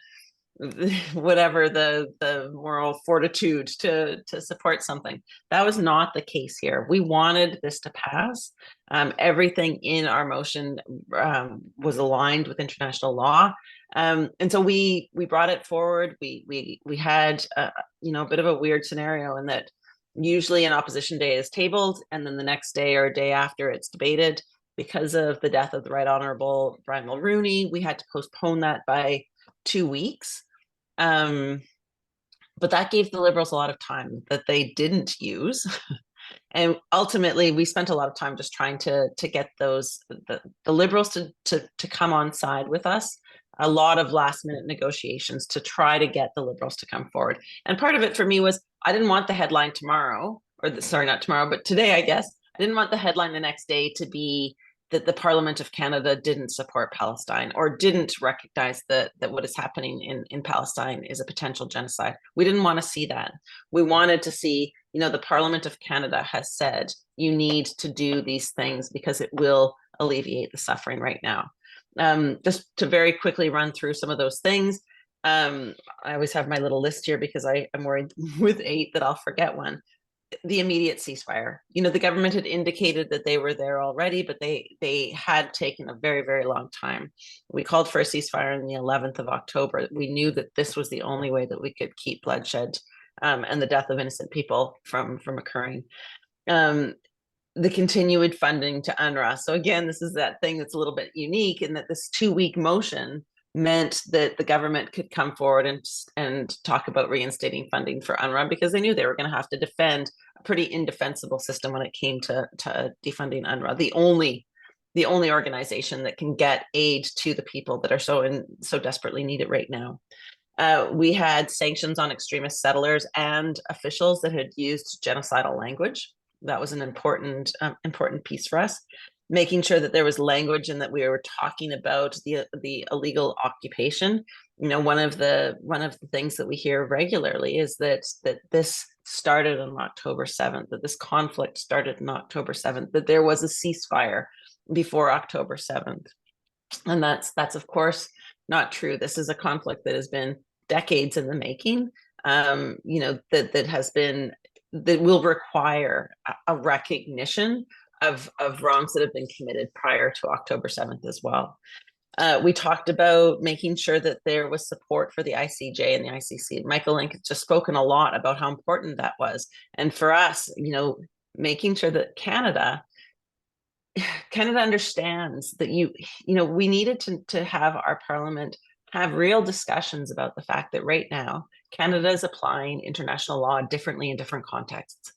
whatever the moral fortitude to support something. That was not the case here. We wanted this to pass. Everything in our motion was aligned with international law. And so we brought it forward. We had a bit of a weird scenario in that usually an opposition day is tabled, and then the next day or day after it's debated. Because of the death of the Right Honorable Brian Mulroney, we had to postpone that by 2 weeks. But that gave the Liberals a lot of time that they didn't use. And ultimately, we spent a lot of time just trying to get the Liberals to come on side with us. A lot of last minute negotiations to try to get the Liberals to come forward. And part of it for me was I didn't want the headline tomorrow, not tomorrow, but today, I guess. I didn't want the headline the next day to be that the Parliament of Canada didn't support Palestine or didn't recognize that what is happening in Palestine is a potential genocide. We didn't want to see that. We wanted to see, the Parliament of Canada has said you need to do these things because it will alleviate the suffering right now. Just to very quickly run through some of those things. I always have my little list here because I'm worried with 8 that I'll forget one. The immediate ceasefire. The government had indicated that they were there already, but they had taken a very, very long time. We called for a ceasefire on the 11th of October. We knew that this was the only way that we could keep bloodshed and the death of innocent people from occurring. The continued funding to UNRWA. So again, this is that thing that's a little bit unique in that this 2-week motion meant that the government could come forward and talk about reinstating funding for UNRWA because they knew they were going to have to defend a pretty indefensible system when it came to defunding UNRWA, the only organization that can get aid to the people that are so desperately need it right now. We had sanctions on extremist settlers and officials that had used genocidal language. That was an important piece for us. Making sure that there was language and that we were talking about the illegal occupation. One of the things that we hear regularly is that this started on October 7th, that this conflict started on October 7th, that there was a ceasefire before October 7th. And that's of course not true. This is a conflict that has been decades in the making, that will require a recognition of wrongs that have been committed prior to October 7th as well. We talked about making sure that there was support for the ICJ and the ICC. Michael Lynk has just spoken a lot about how important that was. And for us, making sure that Canada understands that we needed to have our parliament have real discussions about the fact that right now, Canada is applying international law differently in different contexts.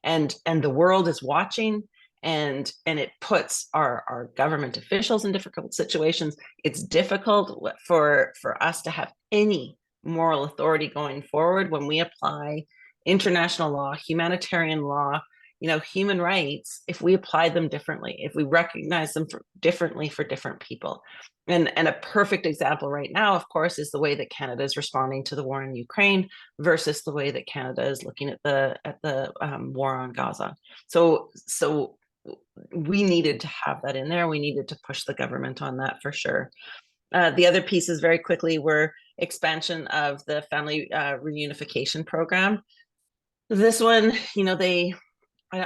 And the world is watching. And it puts our government officials in difficult situations. It's difficult for us to have any moral authority going forward when we apply international law, humanitarian law, human rights, if we apply them differently, if we recognize them differently for different people. And a perfect example right now, of course, is the way that Canada is responding to the war in Ukraine versus the way that Canada is looking at the war on Gaza. So we needed to have that in there. We needed to push the government on that for sure. The other pieces very quickly were expansion of the family reunification program. This one, I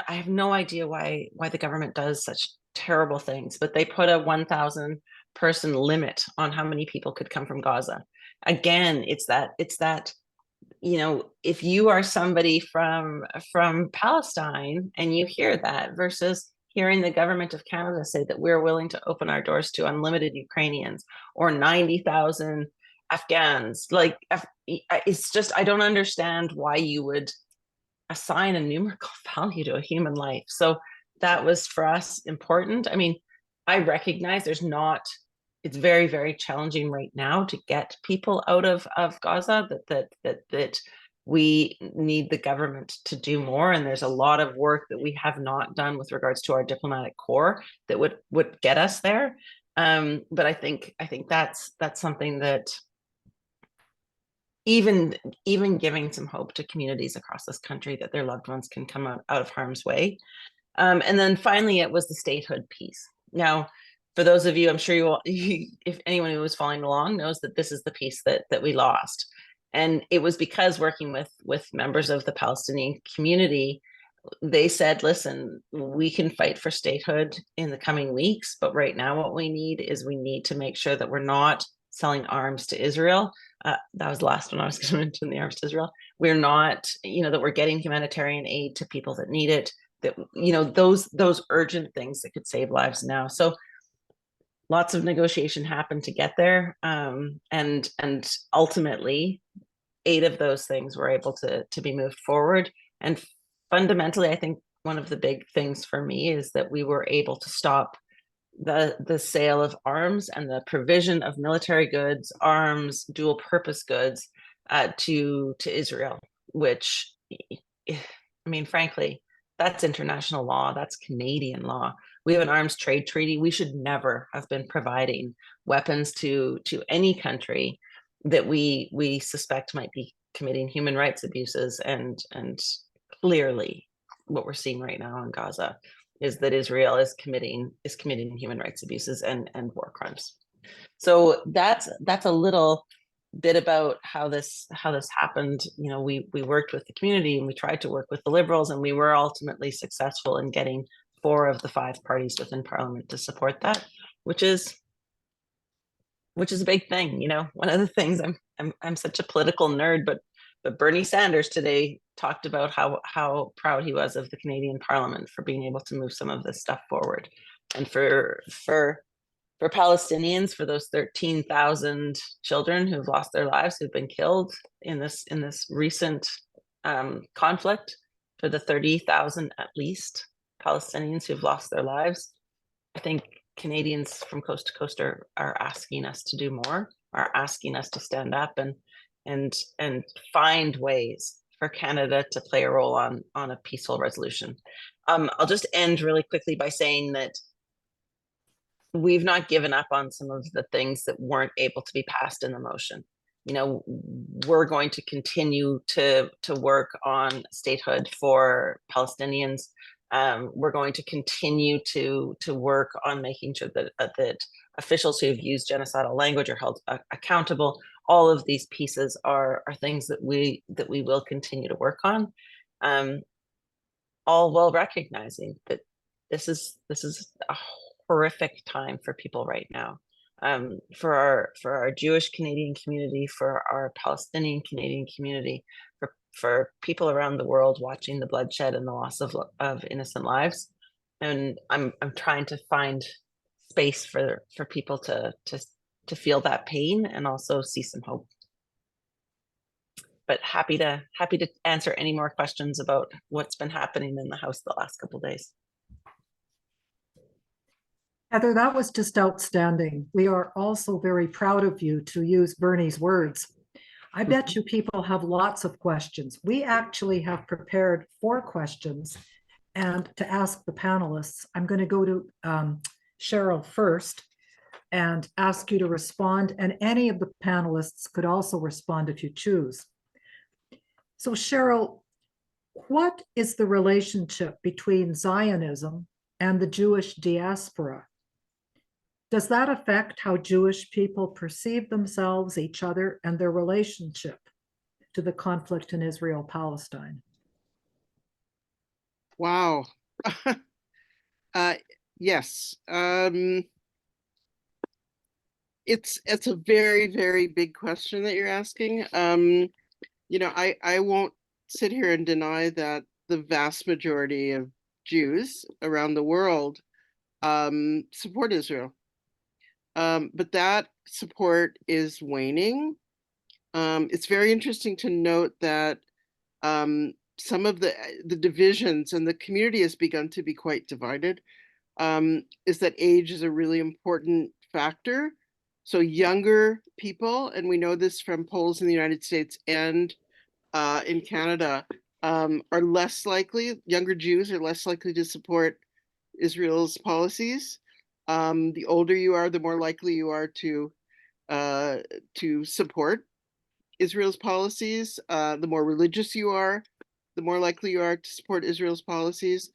have no idea why the government does such terrible things, but they put a $1,000 person limit on how many people could come from Gaza. Again, it's that, you know, if you are somebody from Palestine and you hear that versus hearing the government of Canada say that we're willing to open our doors to unlimited Ukrainians or 90,000 Afghans, like it's just, I don't understand why you would assign a numerical value to a human life. So that was for us important. I mean, I recognize it's very, very challenging right now to get people out of Gaza, that we need the government to do more. And there's a lot of work that we have not done with regards to our diplomatic corps that would get us there. But I think that's something that even giving some hope to communities across this country that their loved ones can come out of harm's way. And then finally, it was the statehood piece. Now, for those of you, I'm sure you all, if anyone who was following along knows that this is the piece that we lost. And it was because working with members of the Palestinian community, they said, listen, we can fight for statehood in the coming weeks, but right now what we need to make sure that we're not selling arms to Israel. That was the last one I was going to mention, the arms to Israel. We're not, that we're getting humanitarian aid to people that need it, that, those urgent things that could save lives now. So lots of negotiation happened to get there. And ultimately 8 of those things were able to be moved forward. And fundamentally, I think one of the big things for me is that we were able to stop the sale of arms and the provision of military goods, arms, dual purpose goods to Israel, which, I mean, frankly, that's international law. That's Canadian law. We have an arms trade treaty. We should never have been providing weapons to any country that we suspect might be committing human rights abuses. And clearly what we're seeing right now in Gaza is that Israel is committing human rights abuses and war crimes. So that's a little bit about how this happened. We worked with the community and we tried to work with the Liberals, and we were ultimately successful in getting 4 of the 5 parties within Parliament to support that, which is a big thing. One of the things, I'm such a political nerd, but Bernie Sanders today talked about how proud he was of the Canadian Parliament for being able to move some of this stuff forward. And for Palestinians, for those 13,000 children who've lost their lives, who've been killed in this recent conflict, for the 30,000 at least Palestinians who've lost their lives, I think Canadians from coast to coast are asking us to do more, are asking us to stand up and find ways for Canada to play a role on a peaceful resolution. I'll just end really quickly by saying that we've not given up on some of the things that weren't able to be passed in the motion. We're going to continue to work on statehood for Palestinians. We're going to continue to work on making sure that officials who have used genocidal language are held accountable. All of these pieces are things that we will continue to work on, all while recognizing that this is a horrific time for people right now, for our Jewish Canadian community, for our Palestinian Canadian community, for people around the world watching the bloodshed and the loss of innocent lives. And I'm trying to find space for people to feel that pain and also see some hope. But happy to answer any more questions about what's been happening in the House the last couple of days. Heather, that was just outstanding. We are also very proud of you, to use Bernie's words. I bet you people have lots of questions. We actually have prepared 4 questions and to ask the panelists. I'm going to go to Cheryl first and ask you to respond, and any of the panelists could also respond if you choose. So Cheryl, what is the relationship between Zionism and the Jewish diaspora? Does that affect how Jewish people perceive themselves, each other, and their relationship to the conflict in Israel-Palestine? Wow. Yes. It's a very, very big question that you're asking. I won't sit here and deny that the vast majority of Jews around the world support Israel. But that support is waning. It's very interesting to note that some of the divisions and the community has begun to be quite divided. Is that age is a really important factor. So younger people, and we know this from polls in the United States and in Canada, are less likely, younger Jews are less likely to support Israel's policies. The older you are, the more likely you are to support Israel's policies. The more religious you are, the more likely you are to support Israel's policies.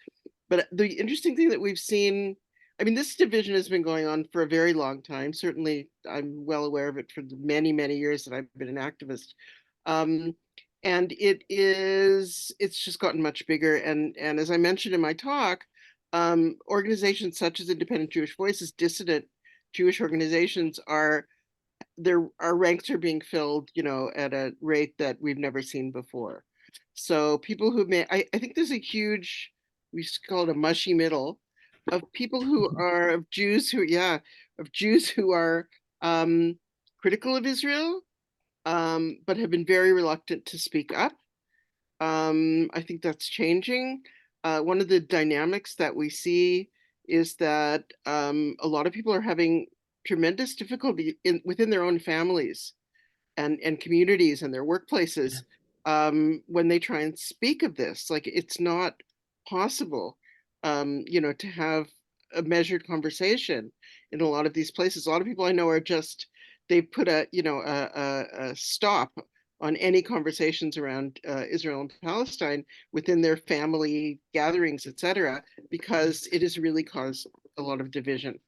But the interesting thing that we've seen, I mean, this division has been going on for a very long time. Certainly, I'm well aware of it for the many, many years that I've been an activist. And it's just gotten much bigger. And as I mentioned in my talk, organizations such as Independent Jewish Voices, dissident Jewish organizations our ranks are being filled, at a rate that we've never seen before. So people who I think there's a huge, we call it a mushy middle of people who are of Jews who are critical of Israel, but have been very reluctant to speak up. I think that's changing. One of the dynamics that we see is that a lot of people are having tremendous difficulty within their own families and communities and their workplaces when they try and speak of this. Like, it's not possible, to have a measured conversation in a lot of these places. A lot of people I know are just, they put a stop on any conversations around Israel and Palestine within their family gatherings, etc., because it has really caused a lot of division.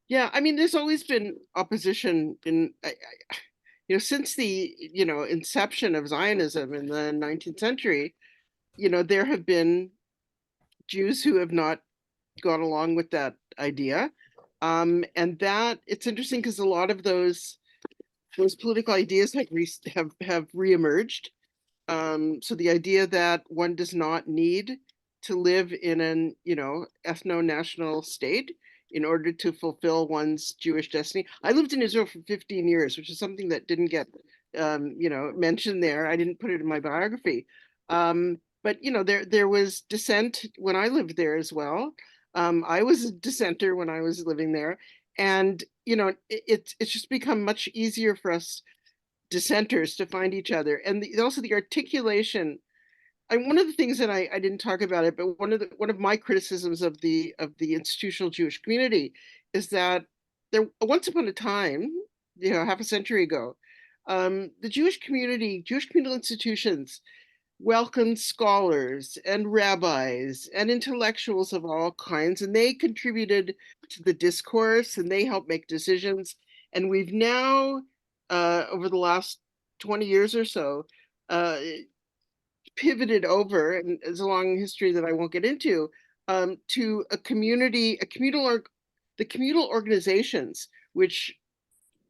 Yeah, I mean, there's always been opposition since the, inception of Zionism in the 19th century. There have been Jews who have not gone along with that idea. And that it's interesting because a lot of those political ideas have reemerged. So the idea that one does not need to live in an, ethno-national state in order to fulfill one's Jewish destiny. I lived in Israel for 15 years, which is something that didn't get, mentioned there. I didn't put it in my biography. But there was dissent when I lived there as well. I was a dissenter when I was living there, and it's just become much easier for us dissenters to find each other, and also the articulation. And one of the things that I didn't talk about it, but one of my criticisms of the institutional Jewish community is that there, once upon a time, half a century ago, the Jewish communal institutions welcomed scholars and rabbis and intellectuals of all kinds, and they contributed to the discourse and they helped make decisions. And we've now, over the last 20 years or so, pivoted over, and it's a long history that I won't get into, to the communal organizations which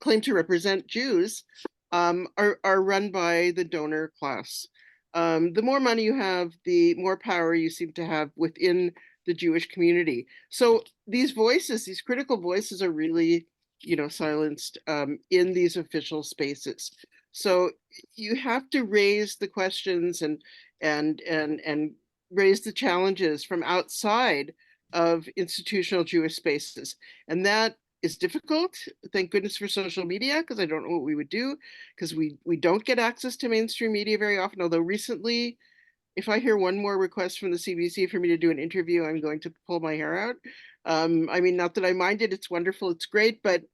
claim to represent Jews, are run by the donor class. The more money you have, the more power you seem to have within the Jewish community. So these critical voices are really, silenced in these official spaces. So you have to raise the questions and raise the challenges from outside of institutional Jewish spaces. And that is difficult. Thank goodness for social media, because I don't know what we would do, because we don't get access to mainstream media very often. Although recently, if I hear one more request from the CBC for me to do an interview, I'm going to pull my hair out. I mean, not that I mind it, it's wonderful, it's great, but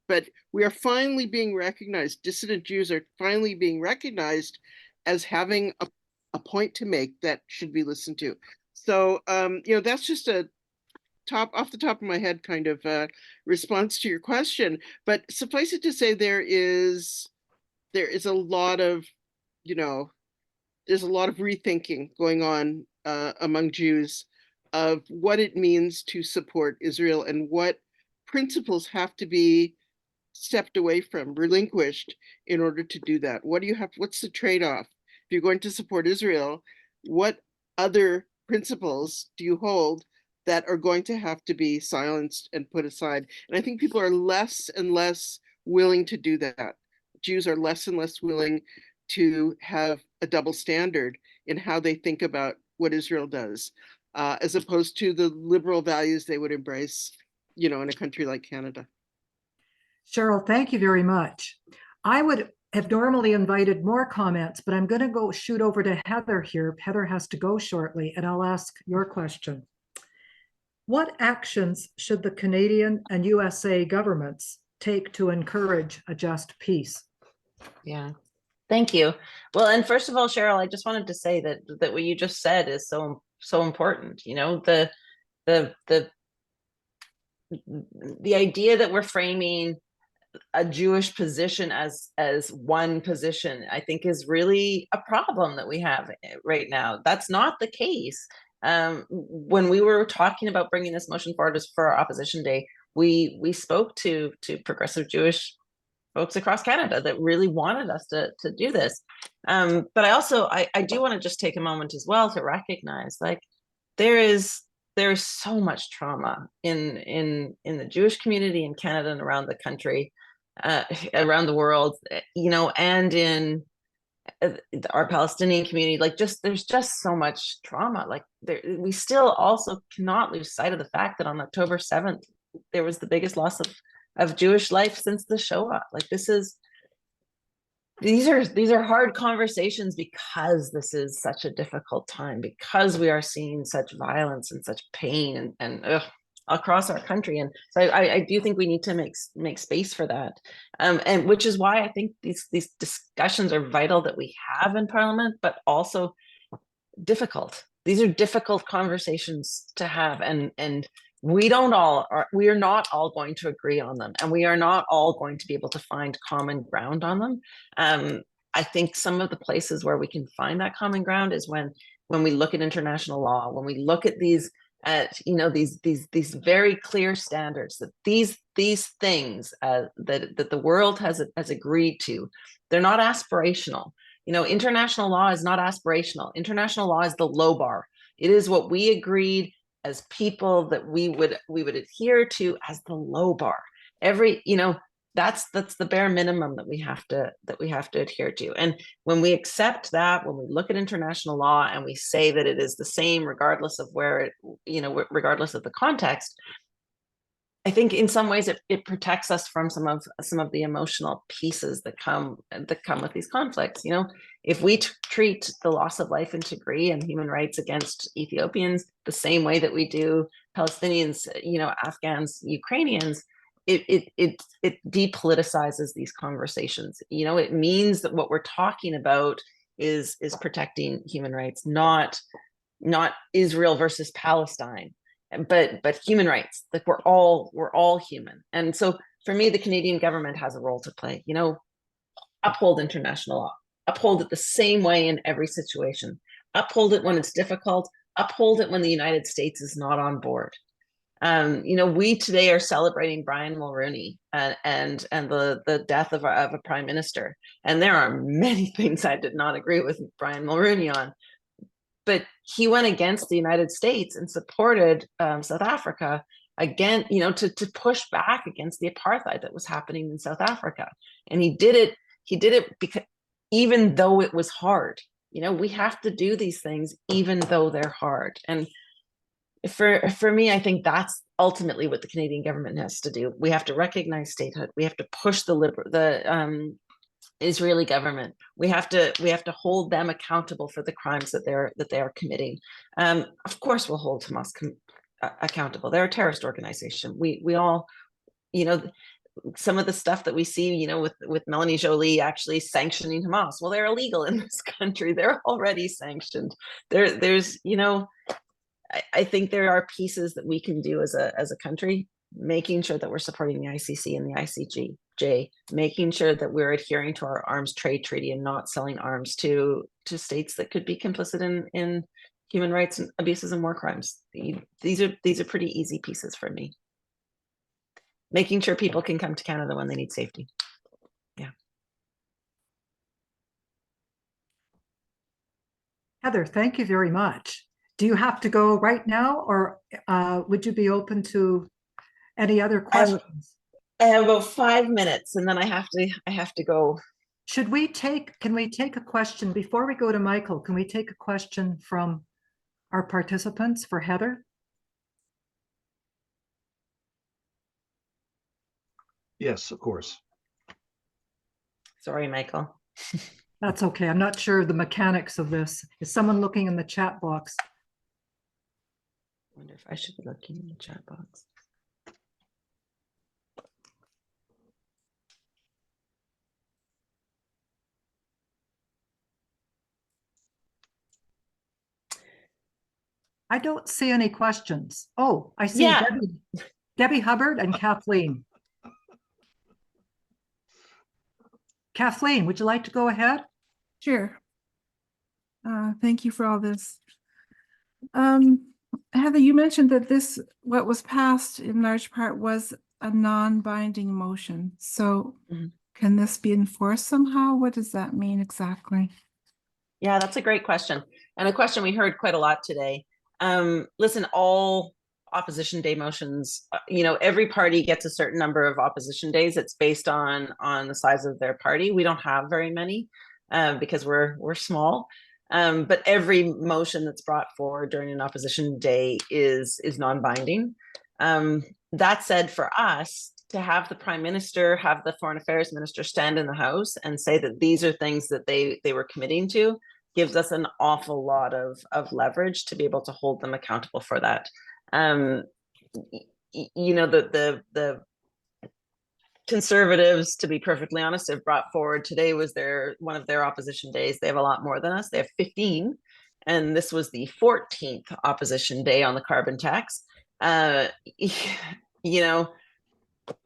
we are finally being recognized. Dissident Jews are finally being recognized as having a point to make that should be listened to. So, that's just a off the top of my head kind of response to your question. But suffice it to say, there is a lot of, there's a lot of rethinking going on among Jews of what it means to support Israel and what principles have to be stepped away from, relinquished in order to do that? What do you have? What's the trade-off? If you're going to support Israel, what other principles do you hold that are going to have to be silenced and put aside? And I think people are less and less willing to do that. Jews are less and less willing to have a double standard in how they think about what Israel does, as opposed to the liberal values they would embrace, in a country like Canada. Cheryl, thank you very much. I would have normally invited more comments, but I'm going to go shoot over to Heather here. Heather has to go shortly, and I'll ask your question. What actions should the Canadian and USA governments take to encourage a just peace? Yeah. Thank you. Well, and first of all, Cheryl, I just wanted to say that what you just said is so important. The idea that we're framing a Jewish position as one position, I think, is really a problem that we have right now. That's not the case. When we were talking about bringing this motion forward for our opposition day, we spoke to progressive Jewish folks across Canada that really wanted us to do this. But I do want to just take a moment as well to recognize, like, there is so much trauma in the Jewish community in Canada and around the country, around the world, and in our Palestinian community. Like, there's just so much trauma. Like, we still also cannot lose sight of the fact that on October 7th, there was the biggest loss of Jewish life since the Shoah. Like, these are hard conversations because this is such a difficult time, because we are seeing such violence and such pain and across our country. And so I do think we need to make space for that. And which is why I think these discussions are vital that we have in Parliament, but also difficult. These are difficult conversations to have, and we are not all going to agree on them, and we are not all going to be able to find common ground on them. I think some of the places where we can find that common ground is when we look at international law, when we look at these very clear standards, that these things that the world has agreed to, they're not aspirational. International law is not aspirational. International law is the low bar. It is what we agreed as people that we would adhere to as the low bar. That's the bare minimum that we have to adhere to. And when we accept that, when we look at international law and we say that it is the same regardless of regardless of the context, I think in some ways it protects us from some of the emotional pieces that come with these conflicts. If we treat the loss of life in Tigray and human rights against Ethiopians the same way that we do Palestinians, Afghans, Ukrainians, it depoliticizes these conversations. It means that what we're talking about is protecting human rights, not Israel versus Palestine, but human rights. Like, we're all human. And so for me, the Canadian government has a role to play. Uphold international law, uphold it the same way in every situation, uphold it when it's difficult, uphold it when the United States is not on board. We today are celebrating Brian Mulroney and the death of a prime minister. And there are many things I did not agree with Brian Mulroney on, but he went against the United States and supported South Africa again, to push back against the apartheid that was happening in South Africa. And he did it because, even though it was hard, we have to do these things even though they're hard. And for me, I think that's ultimately what the Canadian government has to do. We have to recognize statehood. We have to push the Israeli government. We have to hold them accountable for the crimes that they are committing. Of course, we'll hold Hamas accountable. They're a terrorist organization. We all, some of the stuff that we see, with Melanie Joly actually sanctioning Hamas. Well, they're illegal in this country. They're already sanctioned. There's I think there are pieces that we can do as a country, making sure that we're supporting the ICC and the ICJ, making sure that we're adhering to our arms trade treaty and not selling arms to states that could be complicit in human rights and abuses and war crimes. These are pretty easy pieces for me. making sure people can come to Canada when they need safety. Heather, thank you very much. Do you have to go right now, or would you be open to any other questions? I have about 5 minutes and then I have to go. Can we take a question before we go to Michael? Can we take a question from our participants for Heather? Yes, of course. Sorry, Michael. That's okay. I'm not sure the mechanics of this. Is someone looking in the chat box? I wonder if I should be looking in the chat box. I don't see any questions. Oh, I see Yeah. Debbie Hubbard and Kathleen. Kathleen, would you like to go ahead? Sure. Thank you for all this. Heather, you mentioned that what was passed in large part was a non-binding motion. So Mhm. can this be enforced somehow? What does that mean exactly? Yeah, that's a great question. And a question we heard quite a lot today. Listen, all opposition day motions, every party gets a certain number of opposition days. It's based on the size of their party. We don't have very many because we're small. But every motion that's brought forward during an opposition day is non-binding. That said, for us to have the Prime Minister, have the Foreign Affairs Minister stand in the House and say that these are things that they were committing to, gives us an awful lot of leverage to be able to hold them accountable for that. The Conservatives, to be perfectly honest, have brought forward, today was one of their opposition days. They have a lot more than us. They have 15, and this was the 14th opposition day on the carbon tax.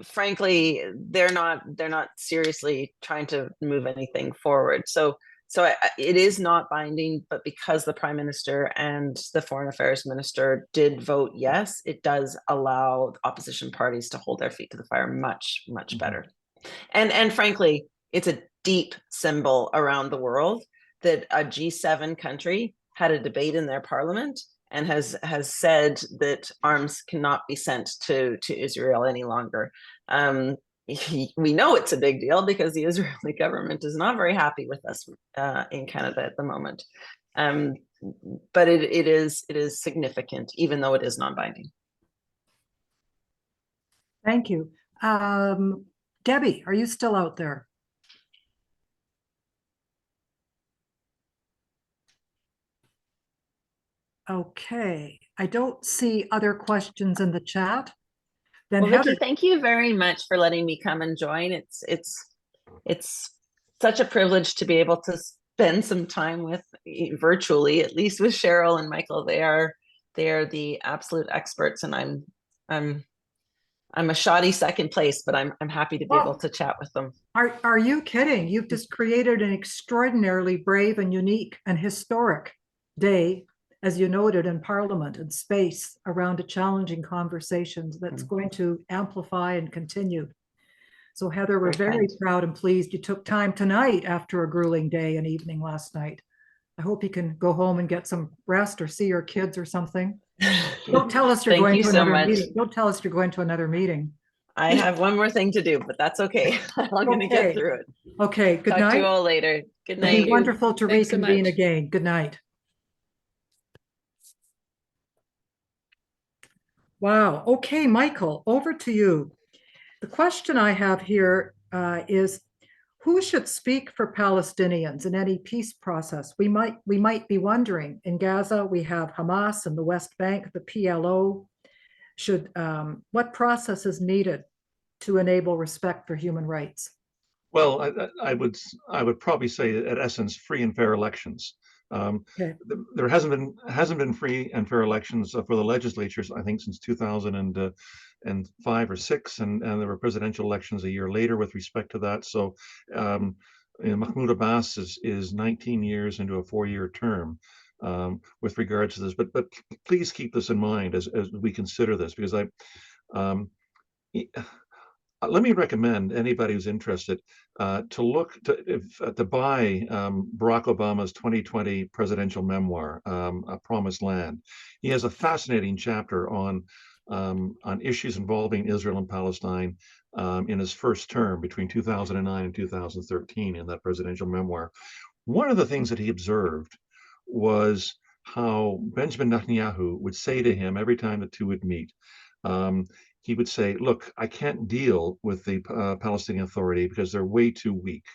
Frankly, they're not seriously trying to move anything forward. So it is not binding, but because the Prime Minister and the Foreign Affairs Minister did vote yes, it does allow opposition parties to hold their feet to the fire much, much better. And frankly, it's a deep symbol around the world that a G7 country had a debate in their parliament and has said that arms cannot be sent to Israel any longer. We know it's a big deal because the Israeli government is not very happy with us in Canada at the moment. But it is significant, even though it is non-binding. Thank you. Debbie, are you still out there? Okay, I don't see other questions in the chat. Then Well, Heather, Vicki, thank you very much for letting me come and join. It's such a privilege to be able to spend some time with, virtually, at least with Cheryl and Michael. They are the absolute experts, and I'm a shoddy second place, but I'm happy to be able to chat with them. are you kidding? You've just created an extraordinarily brave and unique and historic day, as you noted, in Parliament and space around a challenging conversations that's going to amplify and continue. So Heather, we're very proud and pleased you took time tonight after a grueling day and evening last night. I hope you can go home and get some rest or see your kids or something. Don't tell us you're going to another meeting. Don't tell us you're going to another meeting. I have one more thing to do, but that's okay. I'm going to get through it. Okay, good night. Talk to you all later. Good night. It'll be wonderful to reconvene again. Good night. Wow. Okay, Michael, over to you. The question I have here is, who should speak for Palestinians in any peace process? We might be wondering, in Gaza, we have Hamas, and the West Bank, the PLO. What process is needed to enable respect for human rights? Well, I would probably say, at essence, free and fair elections. There hasn't been free and fair elections for the legislatures, I think, since 2005 or 6, and there were presidential elections a year later with respect to that. So Mahmoud Abbas is 19 years into a 4-year term with regards to this. But please keep this in mind as we consider this, because let me recommend anybody who's interested to look to buy Barack Obama's 2020 presidential memoir, A Promised Land. He has a fascinating chapter on issues involving Israel and Palestine in his first term between 2009 and 2013 in that presidential memoir. One of the things that he observed was how Benjamin Netanyahu would say to him every time the two would meet, he would say, look, I can't deal with the Palestinian Authority because they're way too weak.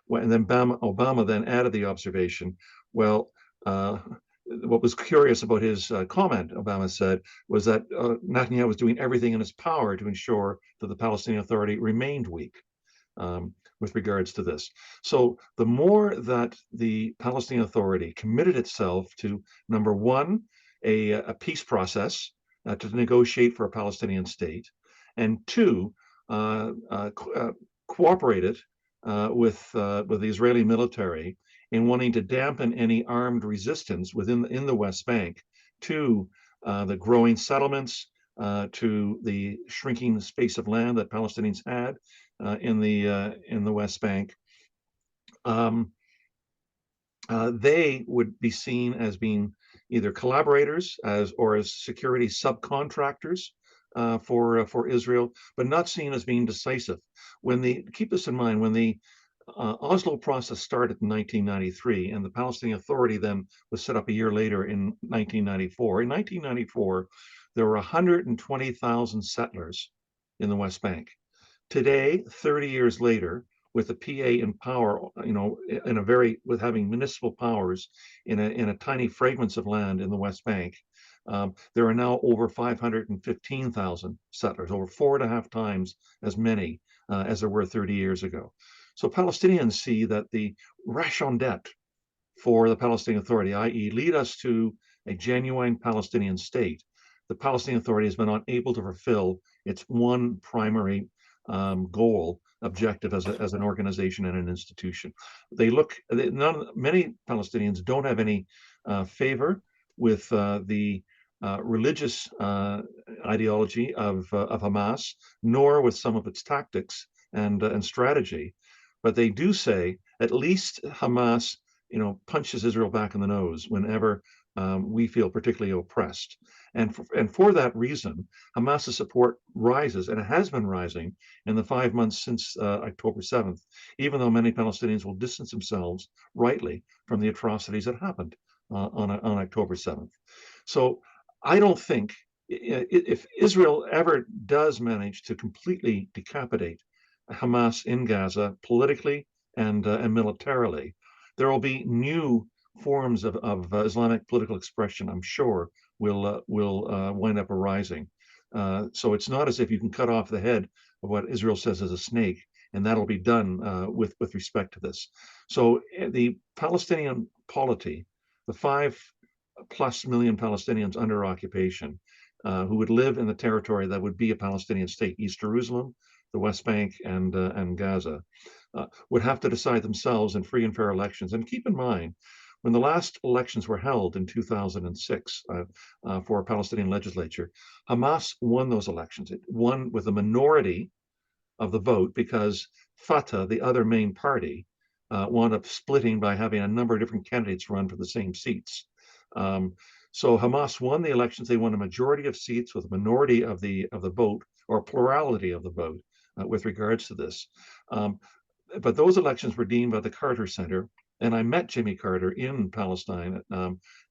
And then Obama then added the observation, well, what was curious about his comment, Obama said, was that Netanyahu was doing everything in his power to ensure that the Palestinian Authority remained weak with regards to this. So the more that the Palestinian Authority committed itself to, number one, a peace process, to negotiate for a Palestinian state, and two, cooperated with the Israeli military in wanting to dampen any armed resistance in the West Bank to the growing settlements, to the shrinking space of land that Palestinians had in the West Bank. They would be seen as being either collaborators or as security subcontractors for Israel, but not seen as being decisive. Keep this in mind, when the Oslo process started in 1993, and the Palestinian Authority then was set up a year later in 1994. In 1994, there were 120,000 settlers in the West Bank. Today, 30 years later, with the PA in power, with having municipal powers in a tiny fragments of land in the West Bank, there are now over 515,000 settlers, over 4.5 times as many as there were 30 years ago. So Palestinians see that the raison d'etre for the Palestinian Authority, i.e. lead us to a genuine Palestinian state, the Palestinian Authority has been unable to fulfill its one primary objective as an organization and an institution. Many Palestinians don't have any favor with the religious ideology of Hamas, nor with some of its tactics and strategy. But they do say at least Hamas, punches Israel back in the nose whenever we feel particularly oppressed. And for that reason, Hamas's support rises, and it has been rising in the 5 months since October 7th, even though many Palestinians will distance themselves rightly from the atrocities that happened on October 7th. So I don't think if Israel ever does manage to completely decapitate Hamas in Gaza politically and militarily, there will be new forms of Islamic political expression, I'm sure, will wind up arising. So it's not as if you can cut off the head of what Israel says is a snake, and that'll be done with respect to this. So the Palestinian polity, the 5+ million Palestinians under occupation, who would live in the territory that would be a Palestinian state, East Jerusalem, the West Bank, and Gaza, would have to decide themselves in free and fair elections. And keep in mind, when the last elections were held in 2006 for a Palestinian legislature, Hamas won those elections. It won with a minority of the vote because Fatah, the other main party, wound up splitting by having a number of different candidates run for the same seats. So Hamas won the elections. They won a majority of seats with a minority of the vote, or a plurality of the vote with regards to this. But those elections were deemed by the Carter Center, and I met Jimmy Carter in Palestine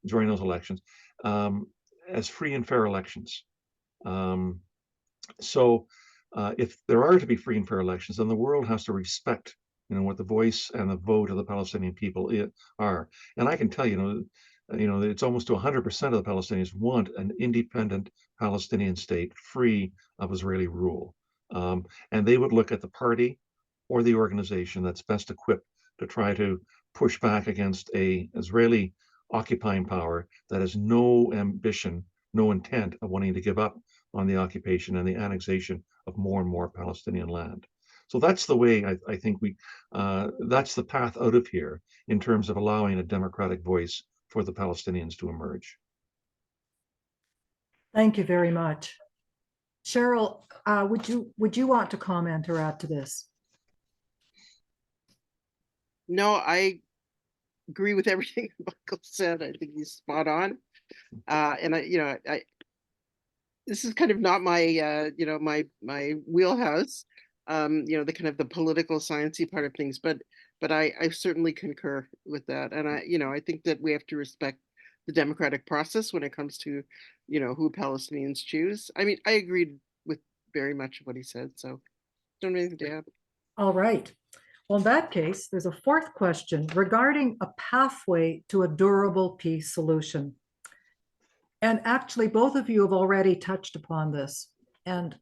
during those elections, as free and fair elections. So if there are to be free and fair elections, then the world has to respect, what the voice and the vote of the Palestinian people are. And I can tell you, it's almost to 100% of the Palestinians want an independent Palestinian state free of Israeli rule. And they would look at the party or the organization that's best equipped to try to push back against a Israeli occupying power that has no ambition, no intent of wanting to give up on the occupation and the annexation of more and more Palestinian land. So that's the way I think that's the path out of here in terms of allowing a democratic voice for the Palestinians to emerge. Thank you very much. Cheryl, would you want to comment or add to this? No, I agree with everything Michael said. I think he's spot on. And I this is kind of not my, my wheelhouse, the kind of the political sciencey part of things, but I certainly concur with that. And I think that we have to respect the democratic process when it comes to, who Palestinians choose. I mean, I agreed with very much of what he said, so don't have anything to add. All right. Well, in that case, there's a fourth question regarding a pathway to a durable peace solution. And actually, both of you have already touched upon this. And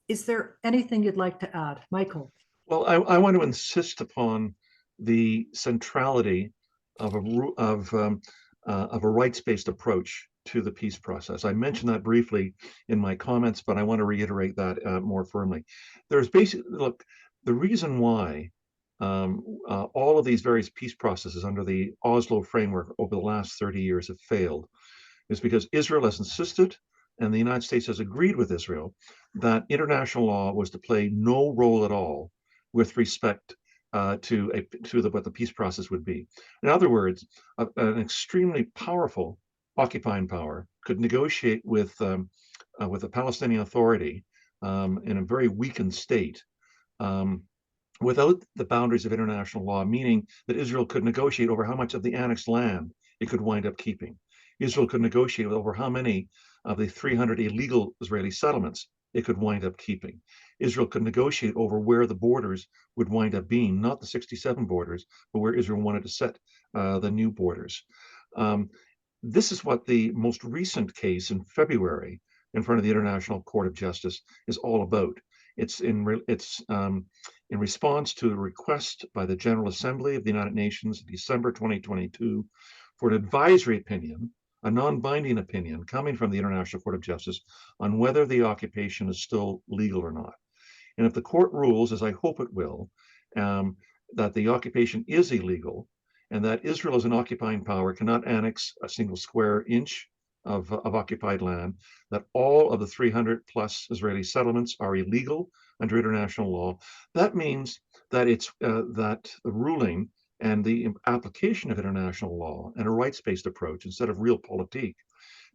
is there anything you'd like to add, Michael? Well, I want to insist upon the centrality of a rights-based approach to the peace process. I mentioned that briefly in my comments, but I want to reiterate that more firmly. There's basically, look, the reason why all of these various peace processes under the Oslo framework over the last 30 years have failed is because Israel has insisted, and the United States has agreed with Israel, that international law was to play no role at all with respect to what the peace process would be. In other words, an extremely powerful occupying power could negotiate with the Palestinian Authority in a very weakened state without the boundaries of international law, meaning that Israel could negotiate over how much of the annexed land it could wind up keeping. Israel could negotiate over how many of the 300 illegal Israeli settlements it could wind up keeping. Israel could negotiate over where the borders would wind up being, not the 67 borders, but where Israel wanted to set the new borders. This is what the most recent case in February in front of the International Court of Justice is all about. It's in response to a request by the General Assembly of the United Nations in December 2022 for an advisory opinion, a non-binding opinion coming from the International Court of Justice on whether the occupation is still legal or not. And if the court rules, as I hope it will, that the occupation is illegal and that Israel as an occupying power cannot annex a single square inch of occupied land, that all of the 300 plus Israeli settlements are illegal under international law, that means that that the ruling and the application of international law and a rights-based approach instead of realpolitik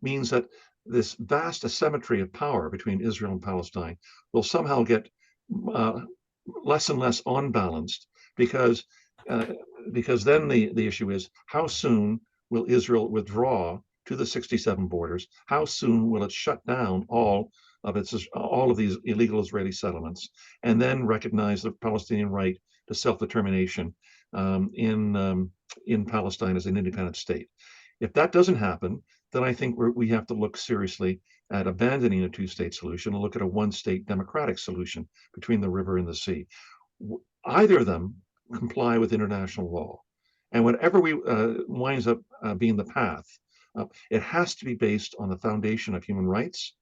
means that this vast asymmetry of power between Israel and Palestine will somehow get less and less unbalanced because then the issue is how soon will Israel withdraw to the 67 borders? How soon will it shut down all of these illegal Israeli settlements and then recognize the Palestinian right to self-determination in Palestine as an independent state? If that doesn't happen, then I think we have to look seriously at abandoning a two-state solution and look at a one-state democratic solution between the river and the sea. Either of them comply with international law. And whatever winds up being the path, it has to be based on the foundation of human rights,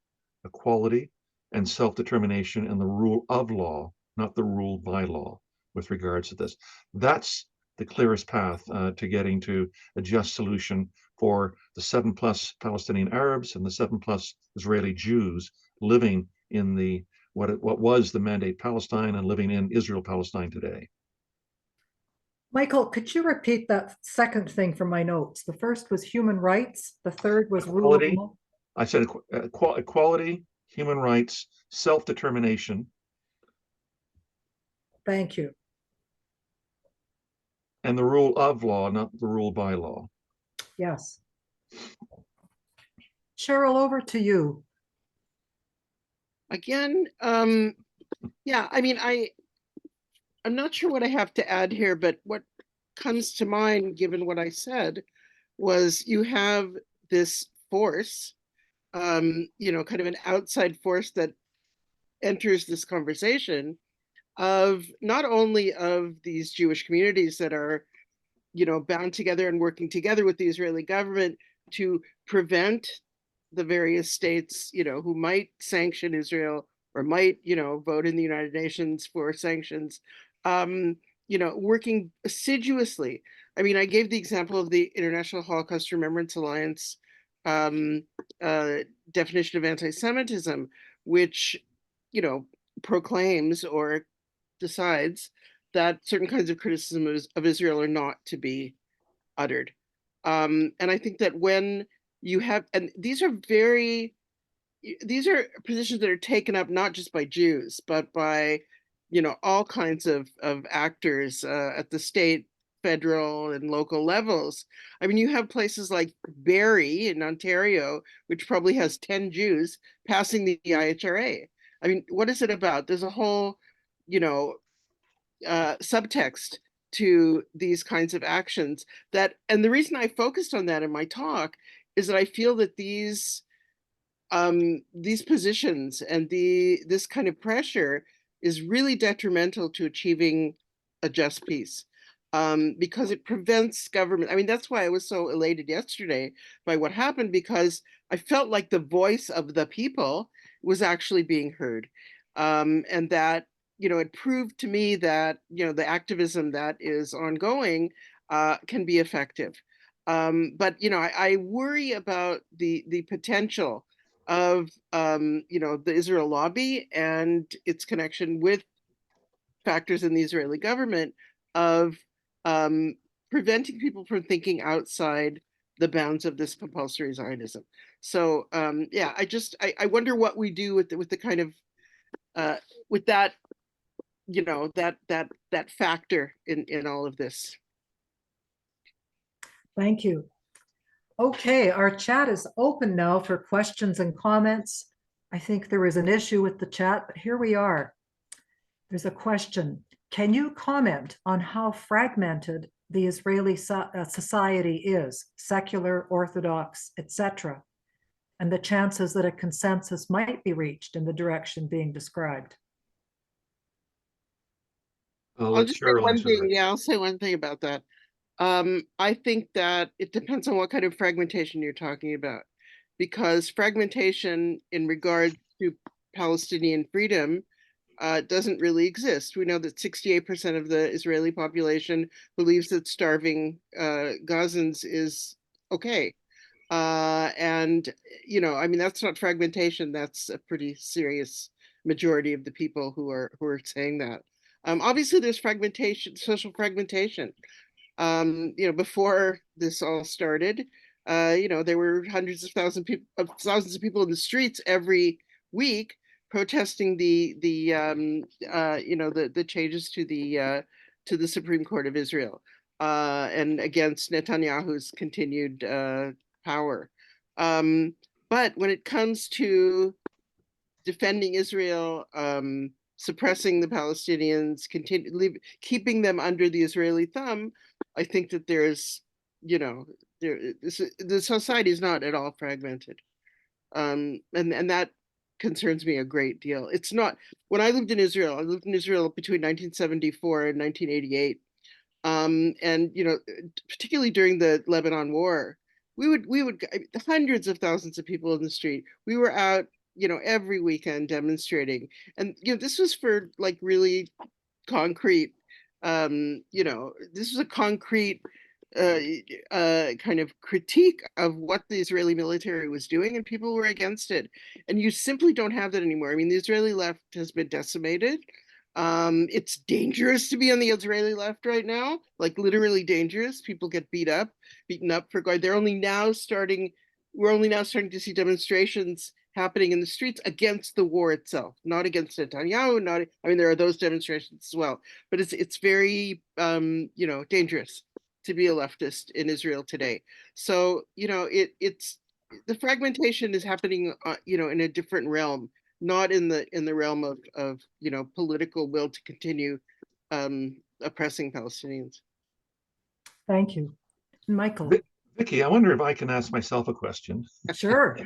equality, and self-determination and the rule of law, not the rule by law with regards to this. That's the clearest path to getting to a just solution for the 7+ Palestinian Arabs and the 7+ Israeli Jews living in what was the Mandate Palestine and living in Israel Palestine today. Michael, could you repeat that second thing from my notes? The first was human rights. The third was rule of law. I said equality, human rights, self-determination. Thank you. And the rule of law, not the rule by law. Yes. Cheryl, over to you. Again, yeah, I mean, I'm not sure what I have to add here, but what comes to mind, given what I said, was you have this force, kind of an outside force that enters this conversation of not only of these Jewish communities that are, bound together and working together with the Israeli government to prevent the various states, who might sanction Israel or might, vote in the United Nations for sanctions, working assiduously. I mean, I gave the example of the International Holocaust Remembrance Alliance definition of anti-Semitism, which, you know, proclaims or decides that certain kinds of criticism of Israel are not to be uttered. And I think that when you have, and these are positions that are taken up not just by Jews, but by, you know, all kinds of actors at the state, federal, and local levels. I mean, you have places like Barrie in Ontario, which probably has 10 Jews passing the IHRA. I mean, what is it about? There's a whole, you know, subtext to these kinds of actions that, and the reason I focused on that in my talk is that I feel that these positions and this kind of pressure is really detrimental to achieving a just peace, because it prevents government. I mean, that's why I was so elated yesterday by what happened, because I felt like the voice of the people was actually being heard, and that, you know, it proved to me that, you know, the activism that is ongoing can be effective. But, you know, I worry about the potential of, you know, the Israel lobby and its connection with factors in the Israeli government of preventing people from thinking outside the bounds of this compulsory Zionism. So yeah, I wonder what we do with the kind of with that, you know, that factor in all of this. Thank you. Okay, our chat is open now for questions and comments. I think there was an issue with the chat, but here we are. There's a question. Can you comment on how fragmented the Israeli society is, secular, Orthodox, etc., and the chances that a consensus might be reached in the direction being described? I'll just say one thing. Yeah, I'll say one thing about that. I think that it depends on what kind of fragmentation you're talking about, because fragmentation in regard to Palestinian freedom doesn't really exist. We know that 68% of the Israeli population believes that starving Gazans is okay. And, you know, I mean, that's not fragmentation. That's a pretty serious majority of the people who are saying that. Obviously, there's fragmentation, social fragmentation. You know, before this all started, you know, there were hundreds of thousands of people in the streets every week protesting the you know, the changes to the Supreme Court of Israel, and against Netanyahu's continued power. But when it comes to defending Israel, suppressing the Palestinians, keeping them under the Israeli thumb, I think that there's, you know, the society is not at all fragmented, and that concerns me a great deal. It's not. When I lived in Israel between 1974 and 1988, and, you know, particularly during the Lebanon War, we would hundreds of thousands of people in the street. We were out, you know, every weekend demonstrating, and, you know, this was for like really concrete, you know, this was a concrete kind of critique of what the Israeli military was doing, and people were against it. And you simply don't have that anymore. I mean, the Israeli left has been decimated. It's dangerous to be on the Israeli left right now, like literally dangerous. People get beaten up for going. We're only now starting to see demonstrations happening in the streets against the war itself, not against Netanyahu. I mean, there are those demonstrations as well, but it's very, you know, dangerous to be a leftist in Israel today. So, you know, it's the fragmentation is happening, you know, in a different realm, not in the realm of you know, political will to continue oppressing Palestinians. Thank you. Michael. Vicky, I wonder if I can ask myself a question. Sure.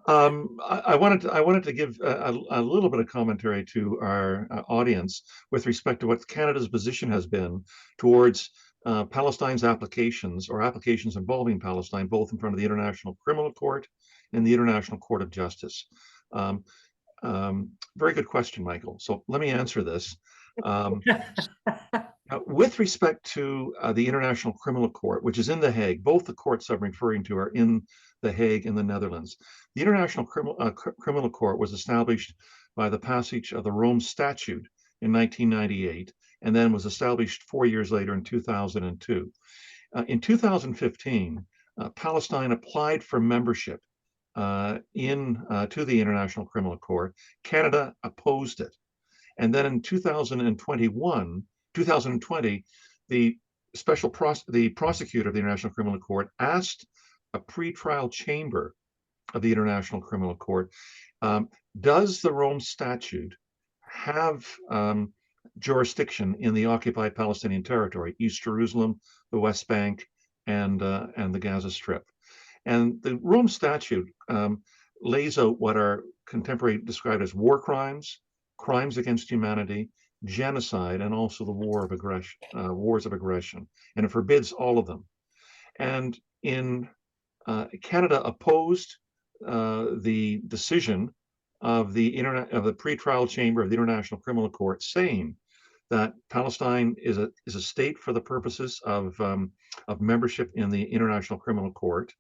I wanted to give a little bit of commentary to our audience with respect to what Canada's position has been towards Palestine's applications or applications involving Palestine, both in front of the International Criminal Court and the International Court of Justice. Very good question, Michael. So let me answer this. With respect to the International Criminal Court, which is in The Hague, both the courts I'm referring to are in The Hague in the Netherlands. The International Criminal Court was established by the passage of the Rome Statute in 1998, and then was established 4 years later in 2002. In 2015, Palestine applied for membership to the International Criminal Court. Canada opposed it. And then in 2020, the prosecutor of the International Criminal Court asked a pretrial chamber of the International Criminal Court, does the Rome Statute have jurisdiction in the occupied Palestinian territory, East Jerusalem, the West Bank, and the Gaza Strip? And the Rome Statute lays out what our contemporary described as war crimes, crimes against humanity, genocide, and also the wars of aggression, and it forbids all of them. And Canada opposed the decision of the pretrial chamber of the International Criminal Court, saying that Palestine is a state for the purposes of membership in the International Criminal Court,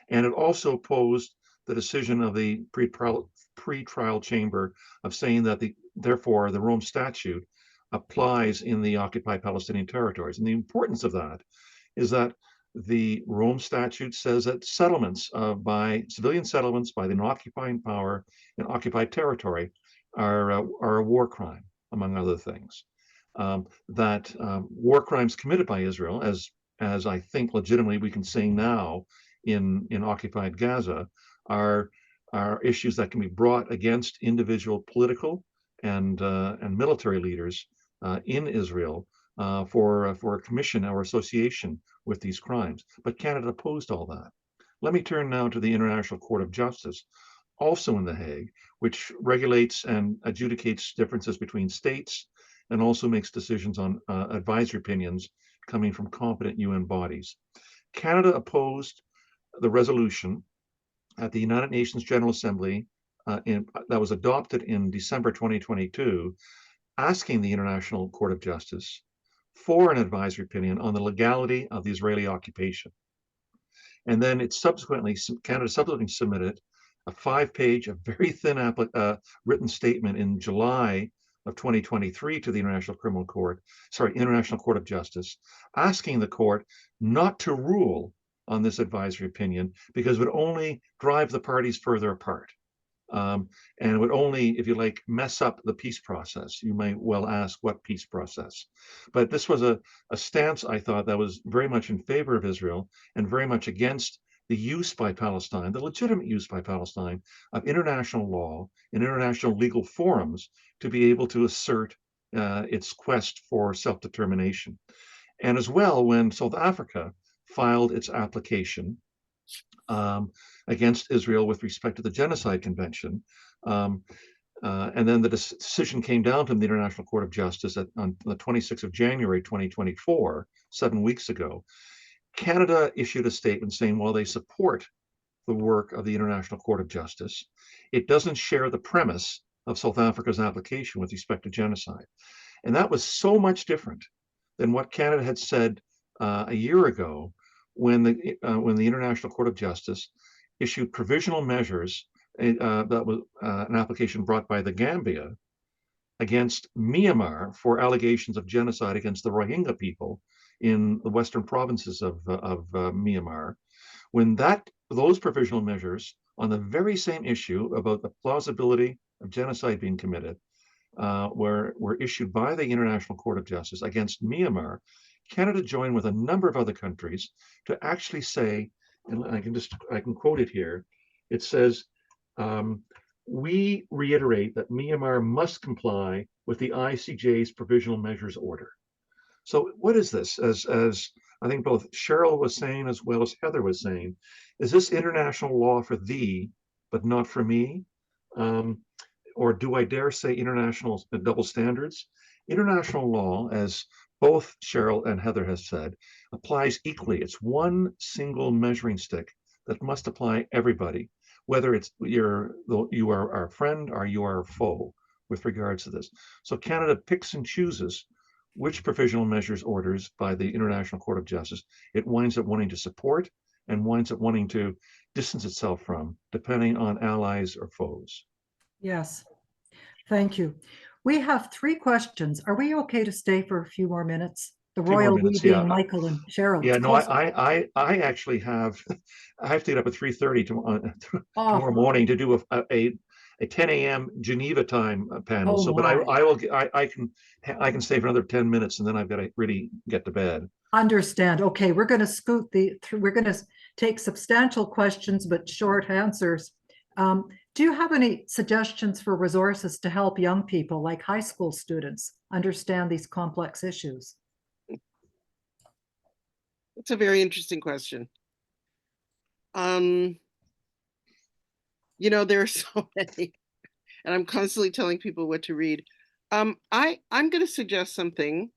and it also opposed the decision of the pretrial chamber of saying that therefore the Rome Statute applies in the occupied Palestinian territories. And the importance of that is that the Rome Statute says that settlements by civilian settlements by the occupying power in occupied territory are a war crime, among other things. That war crimes committed by Israel, as I think legitimately we can say now in occupied Gaza, are issues that can be brought against individual political and military leaders in Israel for a commission or association with these crimes. But Canada opposed all that. Let me turn now to the International Court of Justice, also in The Hague, which regulates and adjudicates differences between states and also makes decisions on advisory opinions coming from competent UN bodies. Canada opposed the resolution at the United Nations General Assembly that was adopted in December 2022, asking the International Court of Justice for an advisory opinion on the legality of the Israeli occupation. And then Canada subsequently submitted a 5-page, a very thin written statement in July of 2023 to the International Court of Justice, asking the court not to rule on this advisory opinion because it would only drive the parties further apart. And it would only, if you like, mess up the peace process. You might well ask, what peace process? But this was a stance, I thought, that was very much in favor of Israel and very much against the use by Palestine, the legitimate use by Palestine of international law and international legal forums to be able to assert its quest for self-determination. And as well, when South Africa filed its application against Israel with respect to the Genocide Convention. And then the decision came down from the International Court of Justice on the 26th of January, 2024, 7 weeks ago. Canada issued a statement saying, while they support the work of the International Court of Justice, it doesn't share the premise of South Africa's application with respect to genocide. And that was so much different than what Canada had said a year ago, when the International Court of Justice issued provisional measures that was an application brought by the Gambia against Myanmar for allegations of genocide against the Rohingya people in the western provinces of Myanmar. When those provisional measures on the very same issue about the plausibility of genocide being committed were issued by the International Court of Justice against Myanmar, Canada joined with a number of other countries to actually say, and I can quote it here. It says, we reiterate that Myanmar must comply with the ICJ's provisional measures order. So what is this? As I think both Cheryl was saying, as well as Heather was saying, is this international law for thee, but not for me? Or do I dare say international double standards? International law, as both Cheryl and Heather has said, applies equally. It's one single measuring stick that must apply everybody, whether you are our friend or you are our foe with regards to this. So Canada picks and chooses which provisional measures orders by the International Court of Justice it winds up wanting to support and winds up wanting to distance itself from, depending on allies or foes. Yes, thank you. We have 3 questions. Are we okay to stay for a few more minutes? The Few more royal we minutes, being yeah. Michael and Cheryl. Yeah, It's no, close. I actually have, I have to get up at 3:30 tomorrow Oh, morning to do a 10 a.m. Geneva time panel. Oh So, but my. I will, I can stay for another 10 minutes and then I've got to really get to bed. Understand. Okay, we're going to scoot we're going to take substantial questions but short answers. Do you have any suggestions for resources to help young people, like high school students, understand these complex issues? It's a very interesting question. You know, there are so many, and I'm constantly telling people what to read. I'm going to suggest something.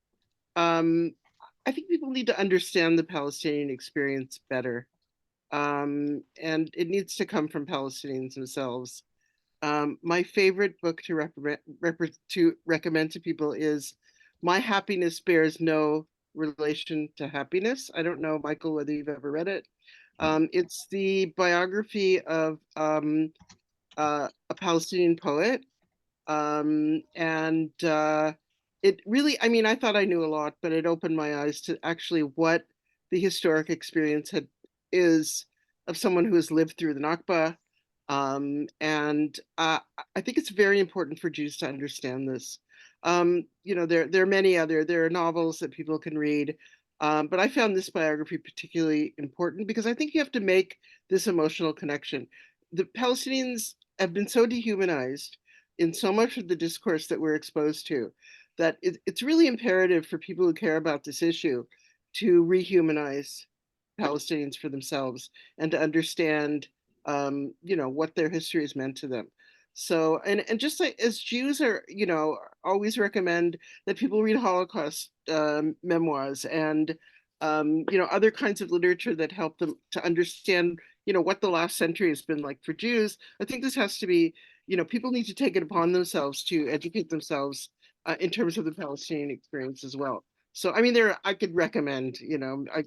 I think people need to understand the Palestinian experience better. And it needs to come from Palestinians themselves. My favorite book to recommend to people is My Happiness Bears No Relation to Happiness. I don't know, Michael, whether you've ever read it. It's the biography of a Palestinian poet. And it really, I mean, I thought I knew a lot, but it opened my eyes to actually what the historic experience is of someone who has lived through the Nakba. And I think it's very important for Jews to understand this. You know, there are many there are novels that people can read, but I found this biography particularly important because I think you have to make this emotional connection. The Palestinians have been so dehumanized in so much of the discourse that we're exposed to that it's really imperative for people who care about this issue to rehumanize Palestinians for themselves and to understand, you know, what their history has meant to them. So, and just like as Jews are, you know, always recommend that people read Holocaust memoirs and, you know, other kinds of literature that help them to understand, you know, what the last century has been like for Jews. I think this has to be, you know, people need to take it upon themselves to educate themselves in terms of the Palestinian experience as well. So, I mean, I could recommend, you know, I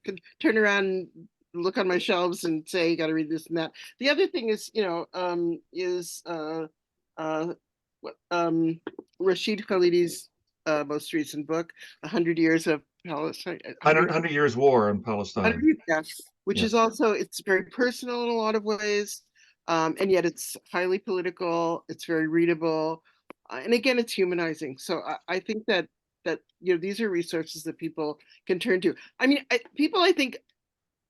could turn around and look on my shelves and say, you got to read this and that. The other thing is, you know, Rashid Khalidi's most recent book, 100 Years of Palestine. 100 Years War in Palestine. Yes, which Yeah. is also, it's very personal in a lot of ways. And yet it's highly political, it's very readable. And again, it's humanizing. So I think that you know, these are resources that people can turn to. I mean, people, I think,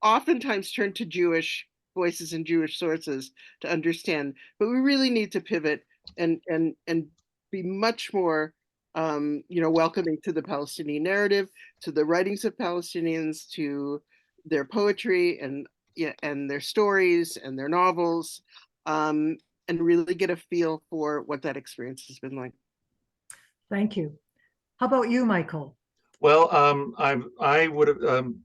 oftentimes turn to Jewish voices and Jewish sources to understand, but we really need to pivot and be much more, you know, welcoming to the Palestinian narrative, to the writings of Palestinians, to their poetry and, yeah, and their stories and their novels, and really get a feel for what that experience has been like. Thank you. How about you, Michael? Well, I would have,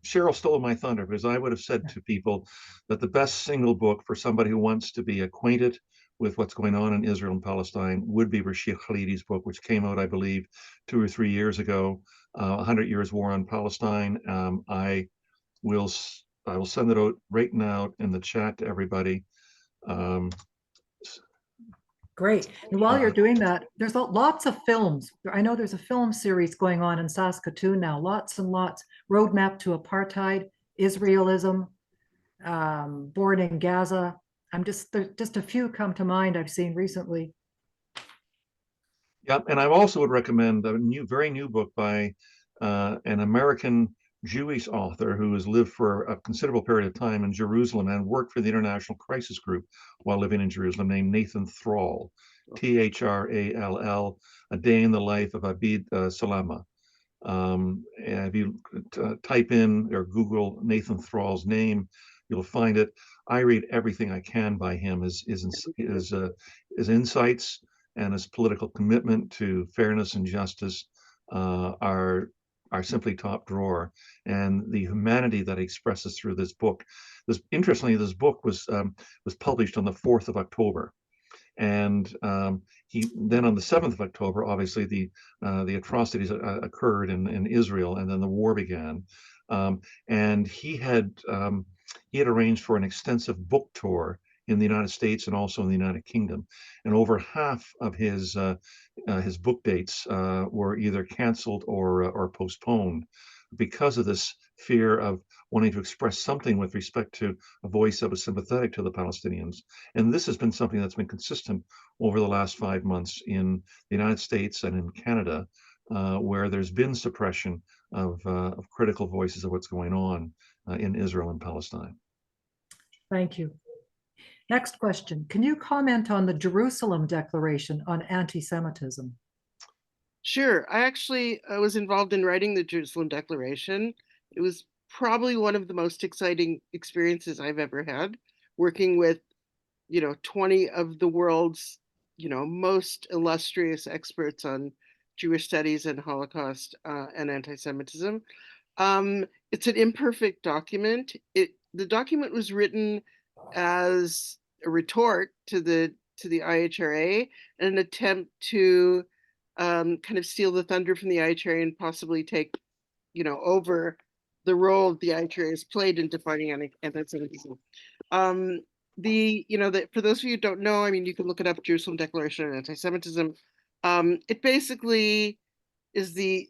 Cheryl stole my thunder because I would have said to people that the best single book for somebody who wants to be acquainted with what's going on in Israel and Palestine would be Rashid Khalidi's book, which came out, I believe, 2 or 3 years ago, 100 Years War on Palestine. I will send it out right now in the chat to everybody. Great. And while you're doing that, there's lots of films. I know there's a film series going on in Saskatoon now, lots and lots. Roadmap to Apartheid, Israelism, Born in Gaza. Just a few come to mind I've seen recently. Yeah, and I also would recommend a very new book by an American Jewish author who has lived for a considerable period of time in Jerusalem and worked for the International Crisis Group while living in Jerusalem, named Nathan Thrall, Thrall, A Day in the Life of Abid Salama. And if you type in or Google Nathan Thrall's name, you'll find it. I read everything I can by him. His insights and his political commitment to fairness and justice are simply top drawer. And the humanity that he expresses through this book. Interestingly, this book was published on the 4th of October. And he then on the 7th of October, obviously the atrocities occurred in Israel, and then the war began. And he had arranged for an extensive book tour in the United States and also in the United Kingdom. And over half of his book dates were either canceled or postponed because of this fear of wanting to express something with respect to a voice that was sympathetic to the Palestinians. And this has been something that's been consistent over the last 5 months in the United States and in Canada, where there's been suppression of critical voices of what's going on in Israel and Palestine. Thank you. Next question. Can you comment on the Jerusalem Declaration on anti-Semitism? Sure. I actually was involved in writing the Jerusalem Declaration. It was probably one of the most exciting experiences I've ever had, working with, 20 of the world's, most illustrious experts on Jewish studies and Holocaust and anti-Semitism. It's an imperfect document. The document was written as a retort to the IHRA and an attempt to kind of steal the thunder from the IHRA and possibly take, over the role the IHRA has played in defining anti-Semitism. For those of you who don't know, I mean, you can look it up, Jerusalem Declaration on Anti-Semitism. It basically is the,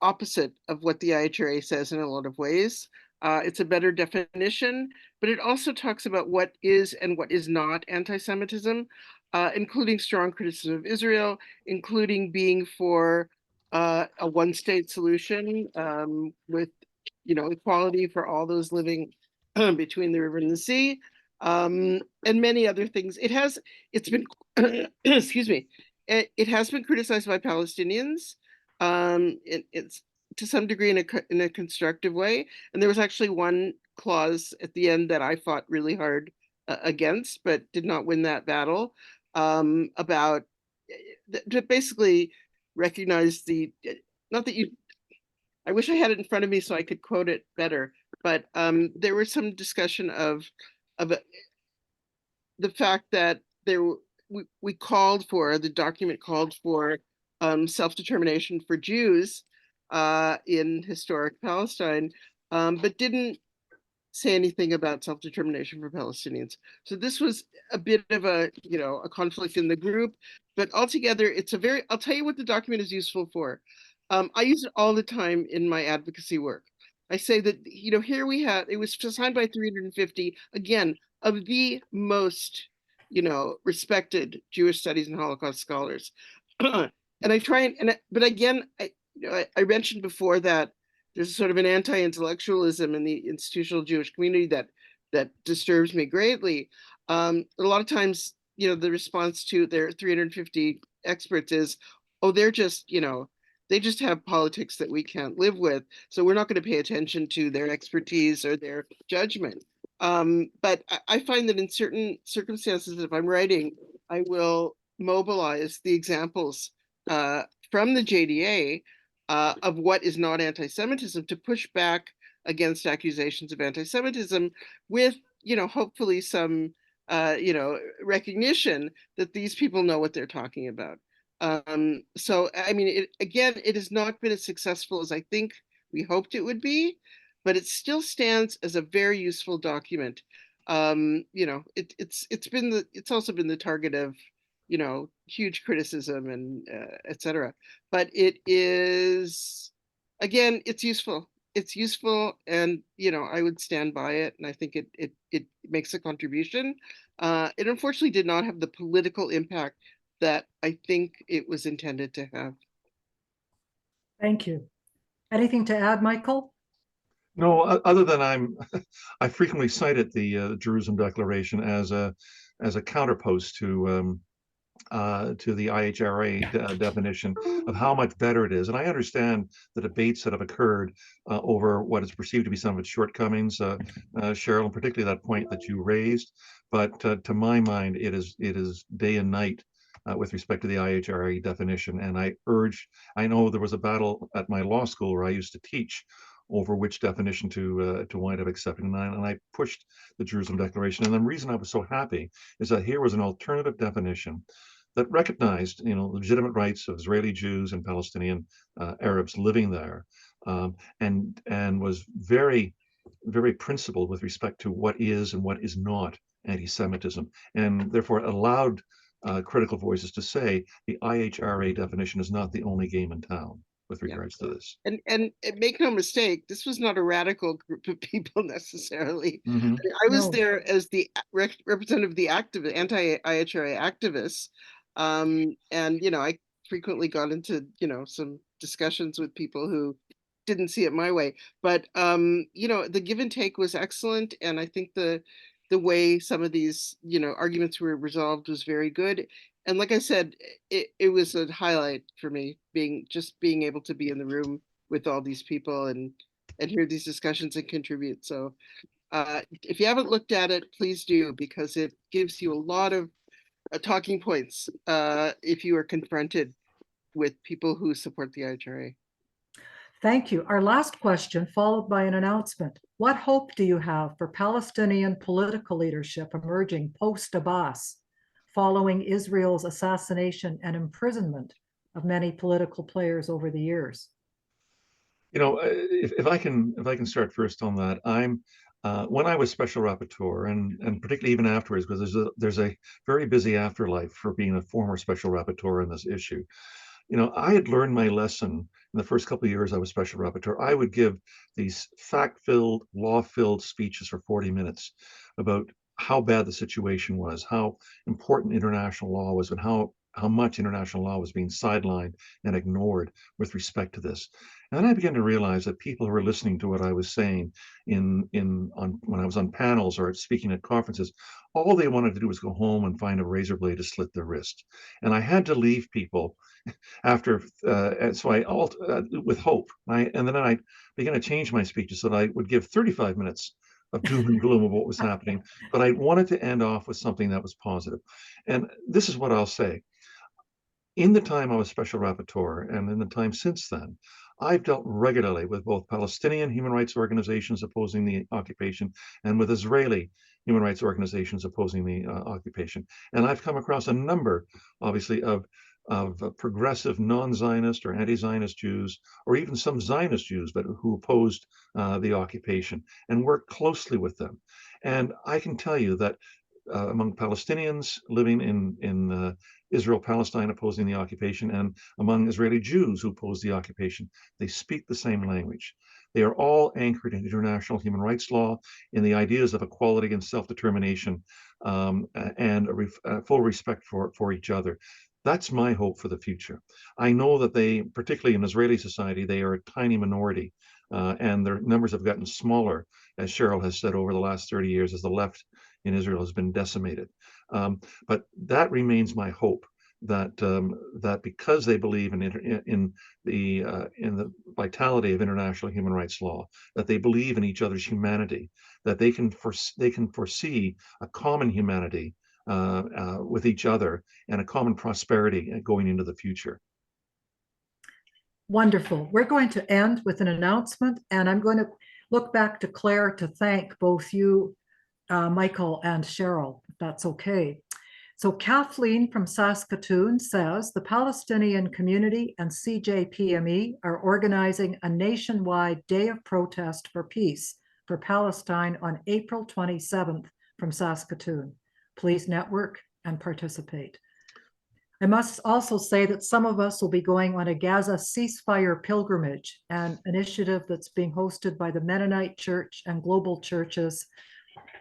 opposite of what the IHRA says in a lot of ways. It's a better definition, but it also talks about what is and what is not anti-Semitism, including strong criticism of Israel, including being for a one-state solution with, equality for all those living between the river and the sea, and many other things. It's been, excuse me, it has been criticized by Palestinians. It's to some degree in a constructive way. And there was actually one clause at the end that I fought really hard against, but did not win that battle, about to basically recognize not that I wish I had it in front of me so I could quote it better, but there was some discussion of the fact that the document called for self-determination for Jews in historic Palestine, but didn't say anything about self-determination for Palestinians. So this was a bit of a conflict in the group, but altogether I'll tell you what the document is useful for. I use it all the time in my advocacy work. I say that, here it was signed by 350, again, of the most, respected Jewish studies and Holocaust scholars. And I try but again, I mentioned before that there's sort of an anti-intellectualism in the institutional Jewish community that disturbs me greatly. A lot of times, the response to their 350 experts is, oh, they're just, they just have politics that we can't live with, so we're not going to pay attention to their expertise or their judgment. But I find that in certain circumstances, if I'm writing, I will mobilize the examples from the JDA of what is not anti-Semitism to push back against accusations of anti-Semitism with, hopefully some, recognition that these people know what they're talking about. So, I mean, it has not been as successful as I think we hoped it would be, but it still stands as a very useful document. It's also been the target of, huge criticism and etc. But it is, again, it's useful. It's useful, and I would stand by it, and I think it makes a contribution. It unfortunately did not have the political impact that I think it was intended to have. Thank you. Anything to add, Michael? No, other than I frequently cited the Jerusalem Declaration as a counterpost to the IHRA definition of how much better it is. And I understand the debates that have occurred over what is perceived to be some of its shortcomings, Cheryl, and particularly that point that you raised. But to my mind, it is day and night with respect to the IHRA definition. And I know there was a battle at my law school where I used to teach over which definition to wind up accepting. And I pushed the Jerusalem Declaration. And the reason I was so happy is that here was an alternative definition that recognized, legitimate rights of Israeli Jews and Palestinian Arabs living there, and was very, very principled with respect to what is and what is not anti-Semitism, and therefore allowed critical voices to say the IHRA definition is not the only game in town with regards to this. And make no mistake, this was not a radical group of people necessarily. Mhm. I was No. there as the representative of the anti-IHRA activists. And, I frequently got into, some discussions with people who didn't see it my way. But, the give and take was excellent. And I think the way some of these, arguments were resolved was very good. And like I said, it was a highlight for me being able to be in the room with all these people and hear these discussions and contribute. So if you haven't looked at it, please do, because it gives you a lot of talking points if you are confronted with people who support the IHRA. Thank you. Our last question, followed by an announcement. What hope do you have for Palestinian political leadership emerging post-Abbas, following Israel's assassination and imprisonment of many political players over the years? If I can start first on that, when I was special rapporteur, and particularly even afterwards, because there's a very busy afterlife for being a former special rapporteur on this issue. I had learned my lesson in the first couple of years I was special rapporteur. I would give these fact-filled, law-filled speeches for 40 minutes about how bad the situation was, how important international law was, and how much international law was being sidelined and ignored with respect to this. And then I began to realize that people who were listening to what I was saying when I was on panels or speaking at conferences, all they wanted to do was go home and find a razor blade to slit their wrist. And I had to leave people after, so I with hope. And then I began to change my speeches so that I would give 35 minutes of doom and gloom of what was happening, but I wanted to end off with something that was positive. And this is what I'll say. In the time I was special rapporteur, and in the time since then, I've dealt regularly with both Palestinian human rights organizations opposing the occupation and with Israeli human rights organizations opposing the occupation. And I've come across a number, obviously, of progressive non-Zionist or anti-Zionist Jews, or even some Zionist Jews, but who opposed the occupation, and worked closely with them. And I can tell you that among Palestinians living in Israel-Palestine opposing the occupation, and among Israeli Jews who oppose the occupation, they speak the same language. They are all anchored in international human rights law, in the ideas of equality and self-determination, and full respect for each other. That's my hope for the future. I know that they, particularly in Israeli society, they are a tiny minority, and their numbers have gotten smaller, as Cheryl has said, over the last 30 years as the left in Israel has been decimated. But that remains my hope, that because they believe in the vitality of international human rights law, that they believe in each other's humanity, that they can foresee a common humanity with each other and a common prosperity going into the future. Wonderful. We're going to end with an announcement, and I'm going to look back to Claire to thank both you, Michael, and Cheryl, if that's okay. So Kathleen from Saskatoon says the Palestinian community and CJPME are organizing a nationwide day of protest for peace for Palestine on April 27th from Saskatoon. Please network and participate. I must also say that some of us will be going on a Gaza ceasefire pilgrimage, an initiative that's being hosted by the Mennonite Church and global churches,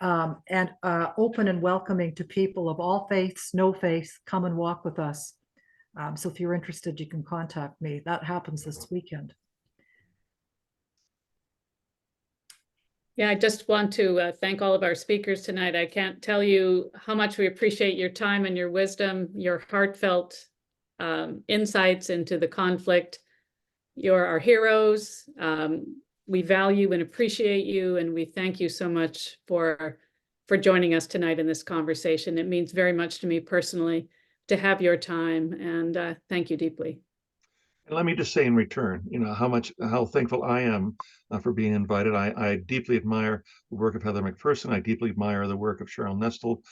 and open and welcoming to people of all faiths, no faith, come and walk with us. So if you're interested, you can contact me. That happens this weekend. Yeah, I just want to thank all of our speakers tonight. I can't tell you how much we appreciate your time and your wisdom, your heartfelt insights into the conflict. You're our heroes. We value and appreciate you, and we thank you so much for joining us tonight in this conversation. It means very much to me personally to have your time, and thank you deeply. And let me just say in return, how thankful I am for being invited. I deeply admire the work of Heather McPherson. I deeply admire the work of Cheryl Nestle.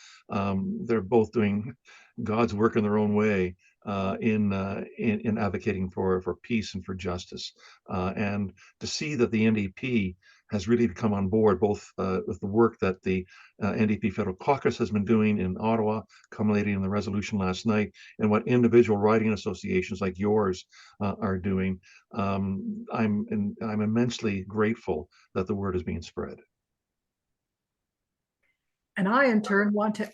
They're both doing God's work in their own way in advocating for peace and for justice. And to see that the NDP has really come on board, both with the work that the NDP Federal Caucus has been doing in Ottawa, culminating in the resolution last night, and what individual riding associations like yours are doing. I'm immensely grateful that the word is being spread. And I, in turn, want to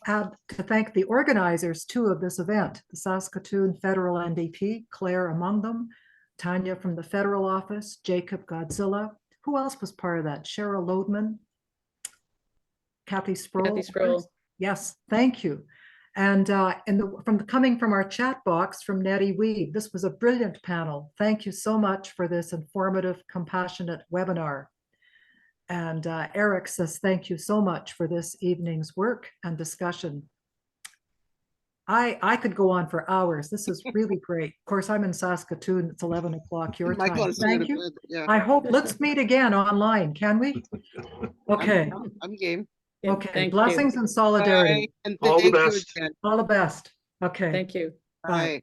thank the organizers too of this event, the Saskatoon Federal NDP, Claire among them, Tanya from the federal office, Jacob Godzilla. Who else was part of that? Cheryl Lodeman, Kathy Sproul. Kathy Sproul. Yes, thank you. And coming from our chat box from Nettie Weed, this was a brilliant panel. Thank you so much for this informative, compassionate webinar. And Eric says, thank you so much for this evening's work and discussion. I could go on for hours. This is really great. Of course, I'm in Saskatoon. It's 11 o'clock your Michael time. has to go Thank to you. bed, yeah. I hope, let's meet again online, can we? Okay, I'm game. Yeah, okay. thank you. Blessings and solidarity. Bye, and All the thank you best. again. All the best. Okay. Thank you. Bye. Bye.